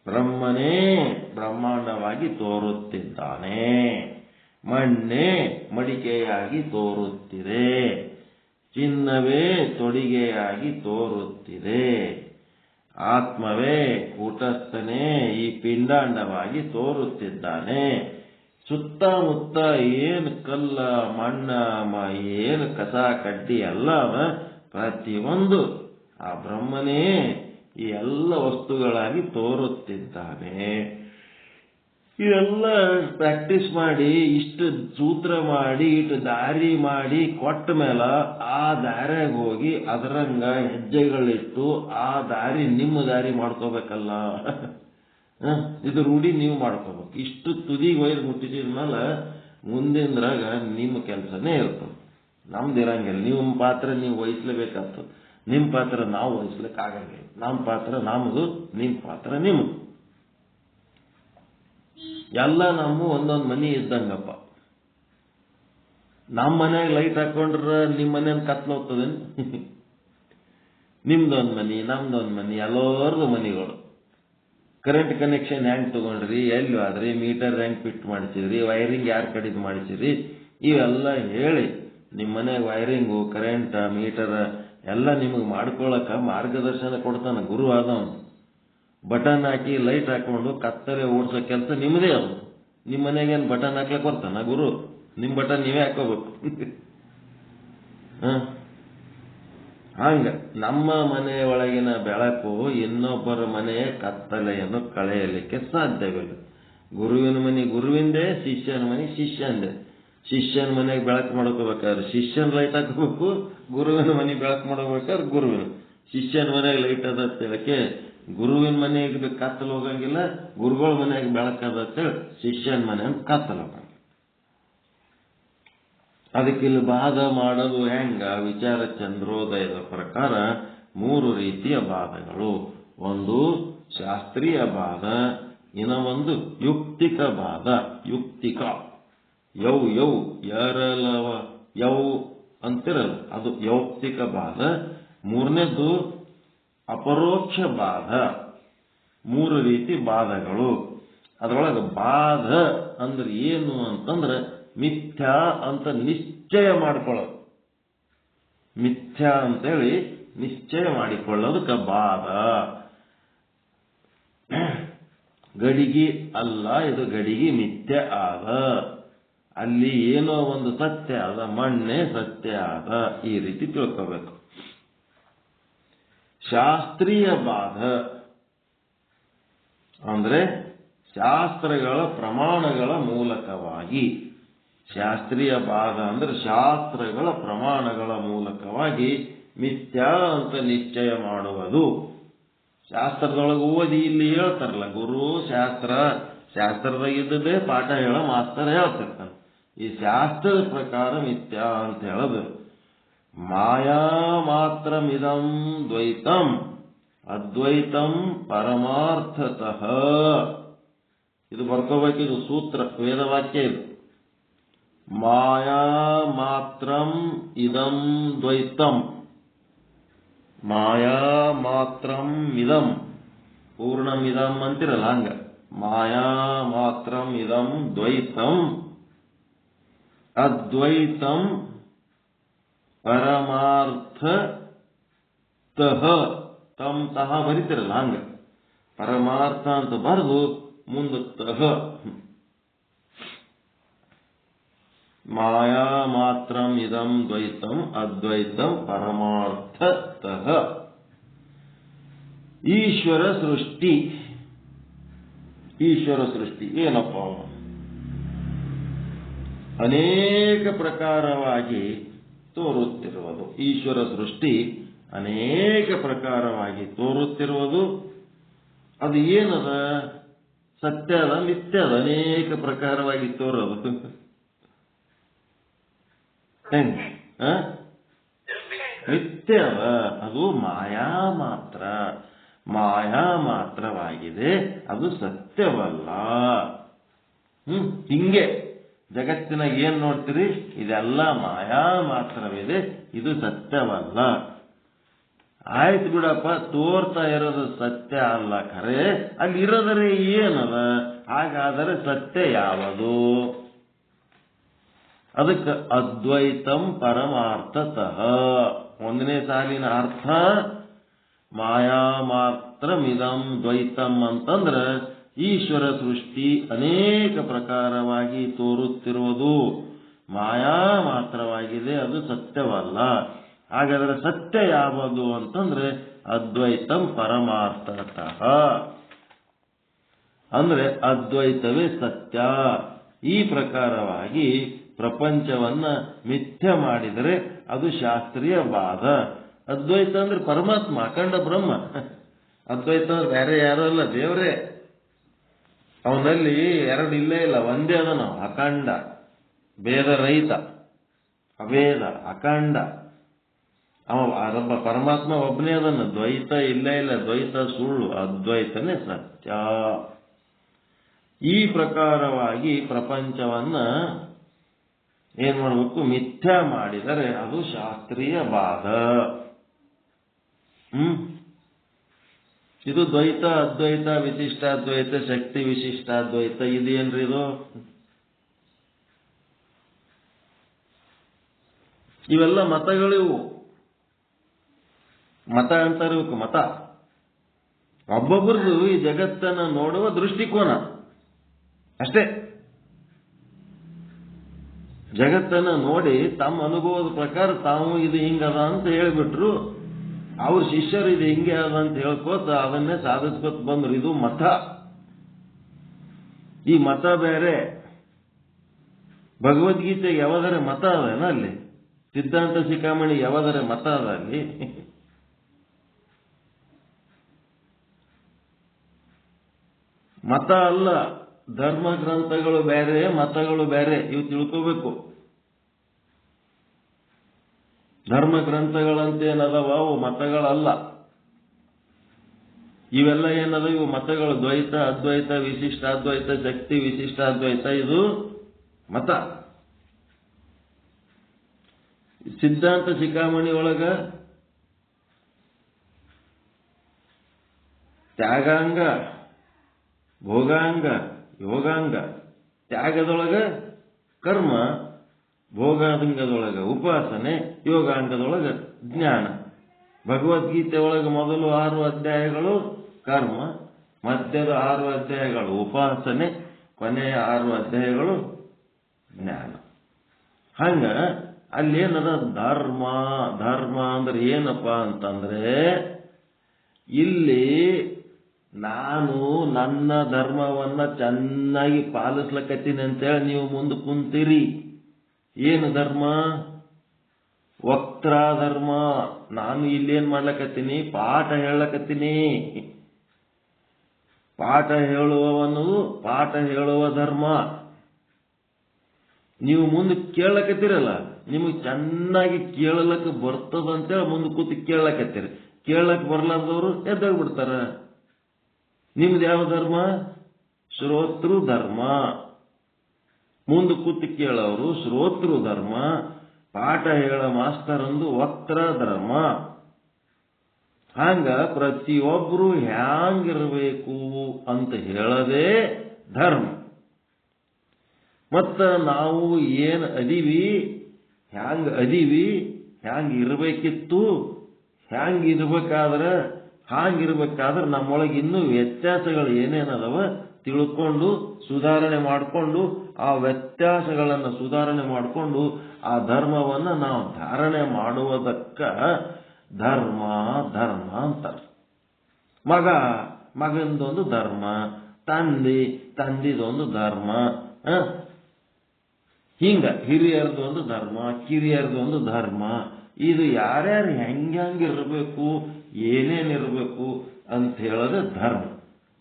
ಬ್ರಹ್ಮನೇ ಬ್ರಹ್ಮಾಂಡವಾಗಿ ತೋರುತ್ತಿದ್ದಾನೆ, ಮಣ್ಣೇ ಮಡಿಕೆಯಾಗಿ ತೋರುತ್ತಿದೆ, ಚಿನ್ನವೇ ತೊಡಿಗೆಯಾಗಿ ತೋರುತ್ತಿದೆ, ಆತ್ಮವೇ ಕೂಟಸ್ಥನೇ ಈ ಪಿಂಡಾಂಡವಾಗಿ ತೋರುತ್ತಿದ್ದಾನೆ. ಸುತ್ತಮುತ್ತ ಏನು ಕಲ್ಲ ಮಣ್ಣ ಏನು ಕಸ ಕಡ್ಡಿ ಎಲ್ಲ ಪ್ರತಿಯೊಂದು ಆ ಬ್ರಹ್ಮನೇ ಈ ಎಲ್ಲ ವಸ್ತುಗಳಾಗಿ ತೋರುತ್ತಿದ್ದಾನೆ. ಇವೆಲ್ಲ ಪ್ರಾಕ್ಟೀಸ್ ಮಾಡಿ ಇಷ್ಟು ಸೂತ್ರ ಮಾಡಿ ಇಷ್ಟು ದಾರಿ ಮಾಡಿ ಕೊಟ್ಟ ಮೇಲೆ ಆ ದಾರ್ಯಾಗ ಹೋಗಿ ಅದರಂಗ ಹೆಜ್ಜೆಗಳಿಟ್ಟು ಆ ದಾರಿ ನಿಮ್ಮ ದಾರಿ ಮಾಡ್ಕೋಬೇಕಲ್ಲ. ಇದು ರೂಢಿ ನೀವು ಮಾಡ್ಕೋಬೇಕು. ಇಷ್ಟು ತುದಿಗೆ ಒಯ್ದು ಮುಟ್ಟಿಸಿದ ಮೇಲೆ ಮುಂದಿನದ್ರಾಗ ನಿಮ್ಮ ಕೆಲಸನೇ ಇರ್ತದೆ. ನಮ್ದು ಇರಂಗಿಲ್ಲ. ನಿಮ್ಮ ಪಾತ್ರ ನೀವು ವಹಿಸ್ಲೇಬೇಕಾಗ್ತದೆ. ನಿಮ್ಮ ಪಾತ್ರ ನಾವು ವಹಿಸ್ಲಿಕ್ಕೆ ಆಗಂಗಿಲ್ಲ. ನಮ್ಮ ಪಾತ್ರ ನಮ್ಮದು, ನಿಮ್ಮ ಪಾತ್ರ ನಿಮ್ಮದು. ಎಲ್ಲ ನಮ್ಮ ಒಂದೊಂದು ಮನಿ ಇದ್ದಂಗಪ್ಪ. ನಮ್ಮ ಮನ್ಯಾಗ ಲೈಟ್ ಹಾಕೊಂಡ್ರ ನಿಮ್ಮ ಮನೇನ ಕತ್ಲು ಹೋಗ್ತದೇನು? ನಿಮ್ದೊಂದು ಮನಿ, ನಮ್ದೊಂದು ಮನಿ, ಎಲ್ಲರದು ಮನಿಗಳು. ಕರೆಂಟ್ ಕನೆಕ್ಷನ್ ಹೆಂಗ್ ತಗೊಂಡ್ರಿ, ಎಲ್ಲಿ ಆದ್ರಿ, ಮೀಟರ್ ಹೆಂಗ್ ಫಿಟ್ ಮಾಡಿಸಿದ್ರಿ, ವೈರಿಂಗ್ ಯಾರ ಕಡಿದು ಮಾಡಿಸಿದ್ರಿ, ಇವೆಲ್ಲ ಹೇಳಿ ನಿಮ್ಮ ಮನೆಯಾಗ ವೈರಿಂಗು ಕರೆಂಟ್ ಮೀಟರ್ ಎಲ್ಲ ನಿಮಗೆ ಮಾಡ್ಕೊಳಕ ಮಾರ್ಗದರ್ಶನ ಕೊಡ್ತಾನ ಗುರು ಆದವನು. ಬಟನ್ ಹಾಕಿ ಲೈಟ್ ಹಾಕೊಂಡು ಕತ್ತಲೆ ಓಡಿಸೋ ಕೆಲಸ ನಿಮ್ಮದೇ. ಅದು ನಿಮ್ಮ ಮನೆಗೇನು ಬಟನ್ ಹಾಕ್ಲಕ್ಕೆ ಬರ್ತಾನ ಗುರು? ನಿಮ್ಮ ಬಟನ್ ನೀವೇ ಹಾಕೋಬೇಕು. ಹಂಗ ನಮ್ಮ ಮನೆಯೊಳಗಿನ ಬೆಳಕು ಇನ್ನೊಬ್ಬರ ಮನೆಯ ಕತ್ತಲೆಯನ್ನು ಕಳೆಯಲಿಕ್ಕೆ ಸಾಧ್ಯವಿಲ್ಲ. ಗುರುವಿನ ಮನೆ ಗುರುವಿಂದೇ, ಶಿಷ್ಯನ ಮನೆ ಶಿಷ್ಯಂದೇ. ಶಿಷ್ಯನ ಮನೆಗೆ ಬೆಳಕು ಮಾಡ್ಕೋಬೇಕಾದ್ರೆ ಶಿಷ್ಯನ ಲೈಟ್ ಹಾಕೋಬೇಕು, ಗುರುವಿನ ಮನೆ ಬೆಳಕು ಮಾಡ್ಕೋಬೇಕಾದ್ರೆ ಗುರುವಿನ. ಶಿಷ್ಯನ ಮನೆಗೆ ಲೈಟ್ ಅದ ಹೇಳಕ್ಕೆ ಗುರುವಿನ ಮನೆಗೆ ಕತ್ತಲು ಹೋಗಂಗಿಲ್ಲ, ಗುರುಗಳ ಮನೆಗೆ ಬೆಳಕದ ಶಿಷ್ಯನ ಮನೆ ಅಂತ ಕತ್ತಲು ಹೋಗಂಗಿಲ್ಲ. ಅದಕ್ಕೆ ಇಲ್ಲಿ ಬಾಧ ಮಾಡೋದು ಹೆಂಗ? ವಿಚಾರ ಚಂದ್ರೋದಯದ ಪ್ರಕಾರ 3 ರೀತಿಯ ಬಾಧಗಳು. ಒಂದು ಶಾಸ್ತ್ರೀಯ ಬಾಧ, ಇನ್ನೊಂದು ಯುಕ್ತಿಕ ಬಾಧ. ಯುಕ್ತಿಕ ಯೌ ಎರಲವ ಯೌ ಅಂತಿರಲ್ಲ, ಅದು ಯೌಕ್ತಿಕ ಬಾಧ. 3ನೇದು ಅಪರೋಕ್ಷ ಬಾಧ. 3 ರೀತಿ ಬಾಧಗಳು. ಅದರೊಳಗೆ ಬಾಧ ಅಂದ್ರೆ ಏನು ಅಂತಂದ್ರೆ ಮಿಥ್ಯಾ ಅಂತ ನಿಶ್ಚಯ ಮಾಡಿಕೊಳ್ಳೋದು. ಮಿಥ್ಯಾ ಅಂತೇಳಿ ನಿಶ್ಚಯ ಮಾಡಿಕೊಳ್ಳೋದಕ್ಕೆ ಬಾಧ. ಗಡಿಗೆ ಅಲ್ಲ, ಇದು ಗಡಿಗೆ ಮಿಥ್ಯ ಆದ. ಅಲ್ಲಿ ಏನೋ ಒಂದು ಸತ್ಯ ಆದ, ಮಣ್ಣೆ ಸತ್ಯ ಆದ. ಈ ರೀತಿ ತಿಳ್ಕೋಬೇಕು. ಶಾಸ್ತ್ರೀಯ ಬಾಧ ಅಂದ್ರೆ ಶಾಸ್ತ್ರಗಳ ಪ್ರಮಾಣಗಳ ಮೂಲಕವಾಗಿ. ಶಾಸ್ತ್ರೀಯ ಬಾಧ ಅಂದ್ರೆ ಶಾಸ್ತ್ರಗಳ ಪ್ರಮಾಣಗಳ ಮೂಲಕವಾಗಿ ಮಿಥ್ಯಾ ಅಂತ ನಿಶ್ಚಯ ಮಾಡುವುದು. ಶಾಸ್ತ್ರದೊಳಗೆ ಓದಿ ಇಲ್ಲಿ ಹೇಳ್ತಾರಲ್ಲ, ಗುರು ಶಾಸ್ತ್ರದಾಗ ಇದ್ದದೇ ಪಾಠ ಹೇಳೋ ಮಾಸ್ತರ್ ಹೇಳ್ತಿರ್ತಾನೆ. ಈ ಶಾಸ್ತ್ರದ ಪ್ರಕಾರ ಮಿಥ್ಯಾ ಅಂತ ಹೇಳೋದು. ಮಾಯಾ ಮಾತ್ರಮಿದಂ ದ್ವೈತಂ ಅದ್ವೈತಂ ಪರಮಾರ್ಥತಃ. ಇದು ಬರ್ಕೋಬೇಕಿದು ಸೂತ್ರ, ವೇದವಾಕ್ಯ ಇದು. ಮಾಯಾ ಮಾತ್ರಂ ಇದಂ ದ್ವೈತಂ, ಮಾಯಾ ಮಾತ್ರಂ ಇದಂ, ಪೂರ್ಣಮಿದಂ ಅಂತಿರಲ್ಲ ಹಂಗ. ಮಾಯಾ ಮಾತ್ರಂ ಇದಂ ದ್ವೈತಂ ಅದ್ವೈತಂ ಪರಮಾರ್ಥತಃ. ತಂ ತಹ ಬರಿತಿರಲ್ಲ ಹಂಗ, ಪರಮಾರ್ಥ ಅಂತ ಬರೆದು ಮುಂದೆ ತಹ. ಮಾಯಾ ಮಾತ್ರಂ ಇದಂ ದ್ವೈತಂ ಅದ್ವೈತಂ ಪರಮಾರ್ಥತಃ. ಈಶ್ವರ ಸೃಷ್ಟಿ. ಈಶ್ವರ ಸೃಷ್ಟಿ ಏನಪ್ಪ? ಅನೇಕ ಪ್ರಕಾರವಾಗಿ ತೋರುತ್ತಿರುವುದು. ಈಶ್ವರ ಸೃಷ್ಟಿ ಅನೇಕ ಪ್ರಕಾರವಾಗಿ ತೋರುತ್ತಿರುವುದು. ಅದು ಏನದ? ಸತ್ಯದ ಮಿಥ್ಯದ? ಅನೇಕ ಪ್ರಕಾರವಾಗಿ ತೋರೋದು ಹೆಂಗ? ಮಿಥ್ಯದ. ಅದು ಮಾಯಾ ಮಾತ್ರ, ಮಾಯಾ ಮಾತ್ರವಾಗಿದೆ, ಅದು ಸತ್ಯವಲ್ಲ. ಹಿಂಗೆ ಜಗತ್ತಿನಾಗ ಏನ್ ನೋಡ್ತೀರಿ? ಇದೆಲ್ಲ ಮಾಯಾ ಮಾತ್ರವಿದೆ, ಇದು ಸತ್ಯವಲ್ಲ. ಆಯ್ತು ಬಿಡಪ್ಪ, ತೋರ್ತಾ ಇರೋದು ಸತ್ಯ ಅಲ್ಲ ಖರೆ, ಅಲ್ಲಿ ಇರೋದರೆ ಏನದ? ಹಾಗಾದರೆ ಸತ್ಯ ಯಾವುದು? ಅದಕ್ಕೆ ಅದ್ವೈತಂ ಪರಮಾರ್ಥತಃ. ಒಂದನೇ ಸಾಲಿನ ಅರ್ಥ ಮಾಯಾ ಮಾತ್ರಮಿದಂ ದ್ವೈತಂ ಅಂತಂದ್ರೆ ಈಶ್ವರ ಸೃಷ್ಟಿ ಅನೇಕ ಪ್ರಕಾರವಾಗಿ ತೋರುತ್ತಿರುವುದು ಮಾಯಾ ಮಾತ್ರವಾಗಿದೆ, ಅದು ಸತ್ಯವಲ್ಲ. ಹಾಗಾದರೆ ಸತ್ಯ ಯಾವುದು ಅಂತಂದ್ರೆ ಅದ್ವೈತಂ ಪರಮಾರ್ಥತಃ. ಅಂದ್ರೆ ಅದ್ವೈತವೇ ಸತ್ಯ. ಈ ಪ್ರಕಾರವಾಗಿ ಪ್ರಪಂಚವನ್ನ ಮಿಥ್ಯ ಮಾಡಿದರೆ ಅದು ಶಾಸ್ತ್ರೀಯವಾದ. ಅದ್ವೈತ ಅಂದ್ರೆ ಪರಮಾತ್ಮ, ಅಖಂಡ ಬ್ರಹ್ಮ. ಅದ್ವೈತ ಅಂದ್ರೆ ಬೇರೆ ಯಾರು ಅಲ್ಲ, ದೇವರೇ. ಅವನಲ್ಲಿ ಎರಡು ಇಲ್ಲೇ ಇಲ್ಲ, ಒಂದೇ ಅದ. ನಾವು ಅಖಂಡ, ಭೇದ ರಹಿತ, ಅಭೇದ, ಅಖಂಡ. ಅವ ಪರಮಾತ್ಮ ಒಬ್ಬನೇ ಅದನ್ನ, ದ್ವೈತ ಇಲ್ಲೇ ಇಲ್ಲ. ದ್ವೈತ ಸುಳ್ಳು, ಅದ್ವೈತನೇ ಸತ್ಯ. ಈ ಪ್ರಕಾರವಾಗಿ ಪ್ರಪಂಚವನ್ನ ಏನ್ ಮಾಡಬೇಕು? ಮಿಥ್ಯ ಮಾಡಿದರೆ ಅದು ಶಾಸ್ತ್ರೀಯವಾದ. ಇದು ದ್ವೈತ, ಅದ್ವೈತ, ವಿಶಿಷ್ಟಾದ್ವೈತ, ಶಕ್ತಿ ವಿಶಿಷ್ಟಾದ್ವೈತ. ಇದೇನ್ರಿ ಇದು? ಇವೆಲ್ಲ ಮತಗಳಿವು. ಮತ ಅಂತಾರೆ ಇವಕ್ಕೆ, ಮತ. ಒಬ್ಬೊಬ್ಬರದು ಈ ಜಗತ್ತನ್ನು ನೋಡುವ ದೃಷ್ಟಿಕೋನ ಅಷ್ಟೇ. ಜಗತ್ತನ್ನು ನೋಡಿ ತಮ್ಮ ಅನುಭವದ ಪ್ರಕಾರ ತಾವು ಇದು ಹಿಂಗದ ಅಂತ ಹೇಳಿಬಿಟ್ರು. ಅವ್ರ ಶಿಷ್ಯರು ಇದು ಹಿಂಗೆ ಅದ ಅಂತ ಹೇಳ್ಕೋತ ಅದನ್ನೇ ಸಾಧಿಸ್ಕೊತ ಬಂದ್ರು. ಇದು ಮತ. ಈ ಮತ ಬೇರೆ. ಭಗವದ್ಗೀತೆಗೆ ಯಾವದರೆ ಮತ ಅದೇನ ಅಲ್ಲಿ? ಸಿದ್ಧಾಂತ ಶಿಖಾಮಣಿ ಯಾವದರೆ ಮತ ಅದ ಅಲ್ಲಿ? ಮತ ಅಲ್ಲ. ಧರ್ಮ ಗ್ರಂಥಗಳು ಬೇರೆ, ಮತಗಳು ಬೇರೆ. ಇವು ತಿಳ್ಕೋಬೇಕು. ಧರ್ಮ ಗ್ರಂಥಗಳಂತ ಏನದವ, ಅವು ಮತಗಳಲ್ಲ. ಇವೆಲ್ಲ ಏನದ? ಇವು ಮತಗಳು. ದ್ವೈತ, ಅದ್ವೈತ, ವಿಶಿಷ್ಟಾದ್ವೈತ, ಶಕ್ತಿ ವಿಶಿಷ್ಟಾದ್ವೈತ, ಇದು ಮತ. ಸಿದ್ಧಾಂತ ಶಿಖಾಮಣಿ ಒಳಗ ತ್ಯಾಗಾಂಗ, ಭೋಗಾಂಗ, ಯೋಗಾಂಗ. ತ್ಯಾಗದೊಳಗ ಕರ್ಮ, ಭೋಗಾಂಗದೊಳಗ ಉಪಾಸನೆ, ಯೋಗಾಂಗದೊಳಗ ಜ್ಞಾನ. ಭಗವದ್ಗೀತೆ ಒಳಗ ಮೊದಲು 6 ಅಧ್ಯಾಯಗಳು ಕರ್ಮ, ಮಧ್ಯದ 6 ಅಧ್ಯಾಯಗಳು ಉಪಾಸನೆ, ಕೊನೆಯ 6 ಅಧ್ಯಾಯಗಳು ಜ್ಞಾನ. ಹಂಗ ಅಲ್ಲೇನದ? ಧರ್ಮ. ಧರ್ಮ ಅಂದ್ರೆ ಏನಪ್ಪ ಅಂತಂದ್ರೆ, ಇಲ್ಲಿ ನಾನು ನನ್ನ ಧರ್ಮವನ್ನ ಚೆನ್ನಾಗಿ ಪಾಲಿಸ್ಲಕತ್ತೀನಿ ಅಂತೇಳಿ ನೀವು ಮುಂದೆ ಕುಂತೀರಿ. ಏನು ಧರ್ಮ? ವಕ್ರ ಧರ್ಮ. ನಾನು ಇಲ್ಲೇನ್ ಮಾಡ್ಲಕತ್ತೀನಿ? ಪಾಠ ಹೇಳಕತ್ತೀನಿ. ಪಾಠ ಹೇಳುವವನು ಪಾಠ ಹೇಳುವ ಧರ್ಮ. ನೀವು ಮುಂದೆ ಕೇಳಕತ್ತೀರಲ್ಲ, ನಿಮಗೆ ಚೆನ್ನಾಗಿ ಕೇಳಲಕ್ಕೆ ಬರ್ತದಂತೇಳಿ ಮುಂದೆ ಕೂತು ಕೇಳಲಕತ್ತೀರಿ. ಕೇಳಕ್ ಬರ್ಲಾರ್ದವ್ರು ಎದ್ದೋಗ್ಬಿಡ್ತಾರ. ನಿಮ್ದು ಯಾವ ಧರ್ಮ? ಶ್ರೋತೃ ಧರ್ಮ. ಮುಂದೆ ಕೂತು ಕೇಳೋರು ಶ್ರೋತೃ ಧರ್ಮ. ಪಾಠ ಹೇಳ ಮಾಸ್ತರಂದು ವಕ್ರ ಧರ್ಮ. ಹಂಗ ಪ್ರತಿಯೊಬ್ರು ಹ್ಯಾಂಗಿರ್ಬೇಕು ಅಂತ ಹೇಳದೇ ಧರ್ಮ. ಮತ್ತ ನಾವು ಏನ್ ಅದೀವಿ, ಹ್ಯಾಂಗ ಅದೀವಿ, ಹ್ಯಾಂಗ ಇರ್ಬೇಕಿತ್ತು, ಹಾಂಗಿರ್ಬೇಕಾದ್ರೆ ನಮ್ಮೊಳಗೆ ಇನ್ನೂ ವ್ಯತ್ಯಾಸಗಳು ಏನೇನದವ ತಿಳ್ಕೊಂಡು ಸುಧಾರಣೆ ಮಾಡಿಕೊಂಡು ಆ ವ್ಯತ್ಯಾಸಗಳನ್ನು ಸುಧಾರಣೆ ಮಾಡಿಕೊಂಡು ಆ ಧರ್ಮವನ್ನ ನಾವು ಧಾರಣೆ ಮಾಡುವುದಕ್ಕ ಧರ್ಮ ಧರ್ಮ ಅಂತಾರೆ. ಮಗಂದೊಂದು ಧರ್ಮ, ತಂದಿದೊಂದು ಧರ್ಮ, ಹಿಂಗ ಹಿರಿಯರದೊಂದು ಧರ್ಮ, ಕಿರಿಯರದೊಂದು ಧರ್ಮ. ಇದು ಯಾರ್ಯಾರು ಹೆಂಗಿರ್ಬೇಕು, ಏನೇನಿರ್ಬೇಕು ಅಂತ ಹೇಳೋದು ಧರ್ಮ.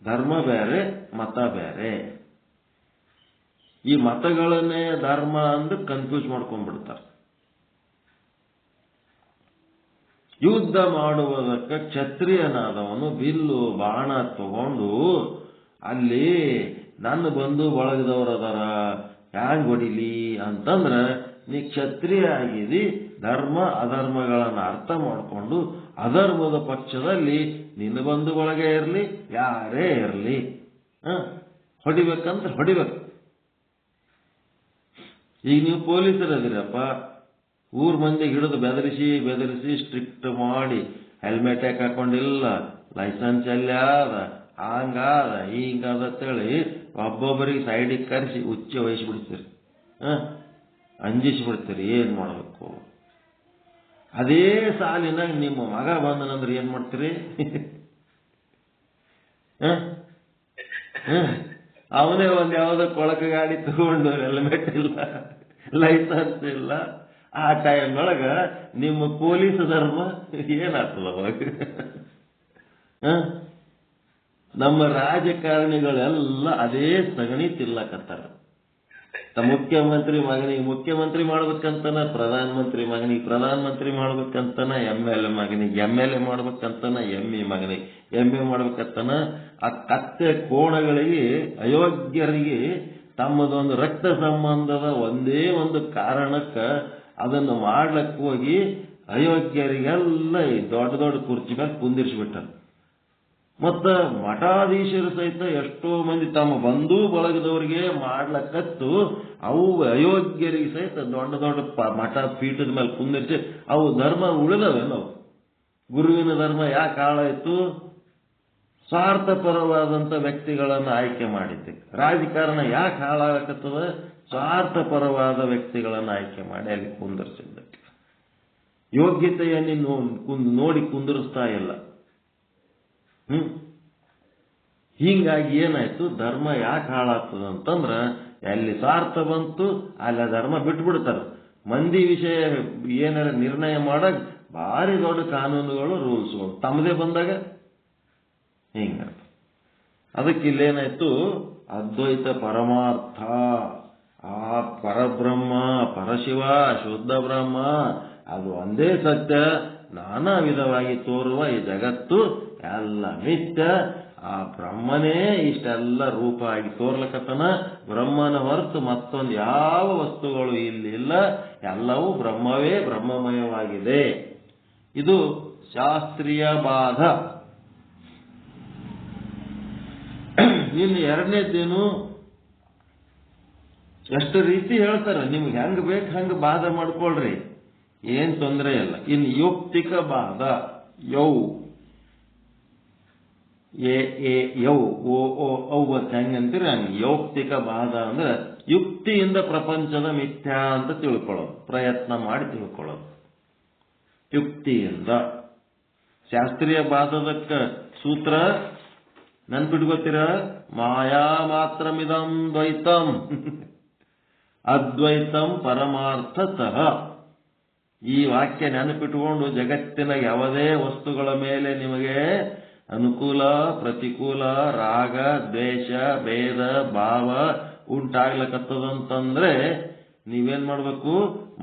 ಧರ್ಮ ಬೇರೆ, ಮತ ಬೇರೆ. ಈ ಮತಗಳನ್ನೇ ಧರ್ಮ ಅಂದ್ರೆ ಕನ್ಫ್ಯೂಸ್ ಮಾಡ್ಕೊಂಡ್ಬಿಡ್ತಾರೆ. ಯುದ್ಧ ಮಾಡುವುದಕ್ಕೆ ಕ್ಷತ್ರಿಯನಾದವನು ಬಿಲ್ಲು ಬಾಣ ತಗೊಂಡು ಅಲ್ಲಿ ನನ್ನ ಬಂಧು ಬಳಗದವರದಾರ ಹ್ಯಾಂಗ್ ಹೊಡಿಲಿ ಅಂತಂದ್ರ ನೀ ಕ್ಷತ್ರಿಯ ಆಗಿದಿ. ಧರ್ಮ ಅಧರ್ಮಗಳನ್ನ ಅರ್ಥ ಮಾಡಿಕೊಂಡು ಅಧರ್ಮದ ಪಕ್ಷದಲ್ಲಿ ನಿನ್ನ ಬಂಧು ಒಳಗೆ ಇರಲಿ, ಯಾರೇ ಇರಲಿ, ಹೊಡಿಬೇಕಂದ್ರೆ ಹೊಡಿಬೇಕು. ಈಗ ನೀವು ಪೊಲೀಸರದಿರಪ್ಪ, ಊರ್ ಮಂದಿ ಹಿಡಿದು ಬೆದರಿಸಿ ಸ್ಟ್ರಿಕ್ಟ್ ಮಾಡಿ ಹೆಲ್ಮೆಟ್ ಯಾಕೆ ಹಾಕೊಂಡಿಲ್ಲ, ಲೈಸೆನ್ಸ್ ಎಲ್ಲಿ ಆದ, ಹಂಗಾದ ಹಿಂಗಾದ ಅಂತೇಳಿ ಒಬ್ಬೊಬ್ಬರಿಗೆ ಸೈಡಿಗೆ ಕರೆಸಿ ಉಚ್ಚ ವಹಿಸ್ಬಿಡ್ತೀರಿ, ಅಂಜಿಸ್ಬಿಡ್ತೀರಿ. ಏನ್ ಮಾಡಬೇಕು? ಅದೇ ಸಾಲಿನಾಗ ನಿಮ್ಮ ಮಗ ಬಂದನಂದ್ರೆ ಏನ್ ಮಾಡ್ತೀರಿ? ಅವನೇ ಒಂದ್ ಯಾವ್ದೋ ಕೊಳಕ ಗಾಡಿ ತಗೊಂಡು ಹೆಲ್ಮೆಟ್ ಇಲ್ಲ, ಲೈಸೆನ್ಸ್ ಇಲ್ಲ, ಆ ಟೈಮ್ನೊಳಗ ನಿಮ್ಮ ಪೊಲೀಸ್ ಧರ್ಮ ಏನಾಗ್ತದ ಅವಾಗ? ನಮ್ಮ ರಾಜಕಾರಣಿಗಳೆಲ್ಲ ಅದೇ ಸಗಣಿ ತಿಲ್ಲಕತ್ತಾರ. ಮುಖ್ಯಮಂತ್ರಿ ಮಗನಿಗೆ ಮುಖ್ಯಮಂತ್ರಿ ಮಾಡ್ಬೇಕಂತನ, ಪ್ರಧಾನಮಂತ್ರಿ ಮಾಡ್ಬೇಕಂತನ, MLA ಮಗನಿಗೆ MLA ಮಾಡ್ಬೇಕಂತನ, ME ಮಗನಿಗೆ MA ಮಾಡ್ಬೇಕಂತನ. ಆ ಕತ್ತೆ ಕೋಣಗಳಿಗೆ ಅಯೋಗ್ಯರಿಗೆ ತಮ್ಮದೊಂದು ರಕ್ತ ಸಂಬಂಧದ ಒಂದೇ ಒಂದು ಕಾರಣಕ್ಕ ಅದನ್ನು ಮಾಡ್ಲಕ್ಕೆ ಹೋಗಿ ಅಯೋಗ್ಯರಿಗೆಲ್ಲ ಈ ದೊಡ್ಡ ದೊಡ್ಡ ಕುರ್ಚಿ ಮೇಲೆ ಕುಂದಿರಿಸ್ಬಿಟ್ಟಾರ. ಮತ್ತ ಮಠಾಧೀಶರು ಸಹಿತ ಎಷ್ಟೋ ಮಂದಿ ತಮ್ಮ ಬಂಧು ಬಳಗದವರಿಗೆ ಮಾಡ್ಲಕ್ಕತ್ತು ಅವು ಅಯೋಗ್ಯರಿಗೆ ಸಹಿತ ದೊಡ್ಡ ದೊಡ್ಡ ಮಠ ಪೀಠದ ಮೇಲೆ ಕುಂದಿರಿಸಿ ಅವು ಧರ್ಮ ಉಳಿದವೇನವು? ಗುರುವಿನ ಧರ್ಮ ಯಾಕೆ ಹಾಳಾಯ್ತು? ಸ್ವಾರ್ಥಪರವಾದಂತ ವ್ಯಕ್ತಿಗಳನ್ನ ಆಯ್ಕೆ ಮಾಡಿದ್ದೆ. ರಾಜಕಾರಣ ಯಾಕೆ ಹಾಳಾಗತ್ತದ? ಸ್ವಾರ್ಥಪರವಾದ ವ್ಯಕ್ತಿಗಳನ್ನ ಆಯ್ಕೆ ಮಾಡಿ ಅಲ್ಲಿ ಕುಂದಿರಿಸಿದ್ದಕ್ಕೆ. ಯೋಗ್ಯತೆಯನ್ನು ನೋಡಿ ಕುಂದಿರಿಸ್ತಾ ಇಲ್ಲ. ಹೀಗಾಗಿ ಏನಾಯ್ತು? ಧರ್ಮ ಯಾಕೆ ಹಾಳಾಗ್ತದ ಅಂತಂದ್ರ ಎಲ್ಲಿ ಸ್ವಾರ್ಥ ಬಂತು ಅಲ್ಲಿ ಧರ್ಮ ಬಿಟ್ಬಿಡ್ತಾರ. ಮಂದಿ ವಿಷಯ ಏನಾರ ನಿರ್ಣಯ ಮಾಡಕ್ ಭಾರಿ ದೊಡ್ಡ ಕಾನೂನುಗಳು, ರೂಲ್ಸ್ಗಳು ತಮ್ಮದೇ ಬಂದಾಗ ಹಿಂಗ. ಅದಕ್ಕೆ ಇಲ್ಲೇನಾಯ್ತು? ಅದ್ವೈತ ಪರಮಾರ್ಥ, ಆ ಪರಬ್ರಹ್ಮ, ಪರಶಿವ, ಶುದ್ಧ ಬ್ರಹ್ಮ ಅದು ಒಂದೇ ಸತ್ಯ. ನಾನಾ ವಿಧವಾಗಿ ತೋರುವ ಈ ಜಗತ್ತು ಎಲ್ಲ ಮಿಥ್ಯ. ಆ ಬ್ರಹ್ಮನೇ ಇಷ್ಟೆಲ್ಲ ರೂಪ ಆಗಿ ತೋರ್ಲಕತ್ತನ. ಬ್ರಹ್ಮನ ಹೊರತು ಮತ್ತೊಂದು ಯಾವ ವಸ್ತುಗಳು ಇಲ್ಲಿಲ್ಲ, ಎಲ್ಲವೂ ಬ್ರಹ್ಮವೇ, ಬ್ರಹ್ಮಮಯವಾಗಿದೆ. ಇದು ಶಾಸ್ತ್ರೀಯ ಬಾಧ. ಇನ್ನು ಎರಡನೇದೇನು? ಎಷ್ಟು ರೀತಿ ಹೇಳ್ತಾರ, ನಿಮ್ಗೆ ಹೆಂಗ್ ಬೇಕು ಹಂಗ ಬಾಧ ಮಾಡ್ಕೊಳ್ರಿ, ಏನ್ ತೊಂದರೆ ಇಲ್ಲ. ಇನ್ನು ಯೌಕ್ತಿಕ ಬಾಧ, ಹೆಂಗಂತೀರಿ ಹಂಗ. ಯೌಕ್ತಿಕ ಬಾಧ ಅಂದ್ರೆ ಯುಕ್ತಿಯಿಂದ ಪ್ರಪಂಚದ ಮಿಥ್ಯಾ ಅಂತ ತಿಳ್ಕೊಳ್ಳೋದು, ಪ್ರಯತ್ನ ಮಾಡಿ ತಿಳ್ಕೊಳ್ಳೋದು ಯುಕ್ತಿಯಿಂದ. ಶಾಸ್ತ್ರೀಯ ಬಾಧದಕ್ಕ ಸೂತ್ರ ನೆನ್ಪಿಟ್ಕೋತೀರ? ಮಾಯಾ ಮಾತ್ರಮಿದಂ ದ್ವೈತಂ ಅದ್ವೈತಂ ಪರಮಾರ್ಥತಃ. ಈ ವಾಕ್ಯ ನೆನಪಿಟ್ಟುಕೊಂಡು ಜಗತ್ತಿನ ಯಾವುದೇ ವಸ್ತುಗಳ ಮೇಲೆ ನಿಮಗೆ ಅನುಕೂಲ, ಪ್ರತಿಕೂಲ, ರಾಗ, ದ್ವೇಷ, ಭೇದ ಭಾವ ಉಂಟಾಗ್ಲಕತ್ತದಂತಂದ್ರೆ ನೀವೇನ್ ಮಾಡ್ಬೇಕು?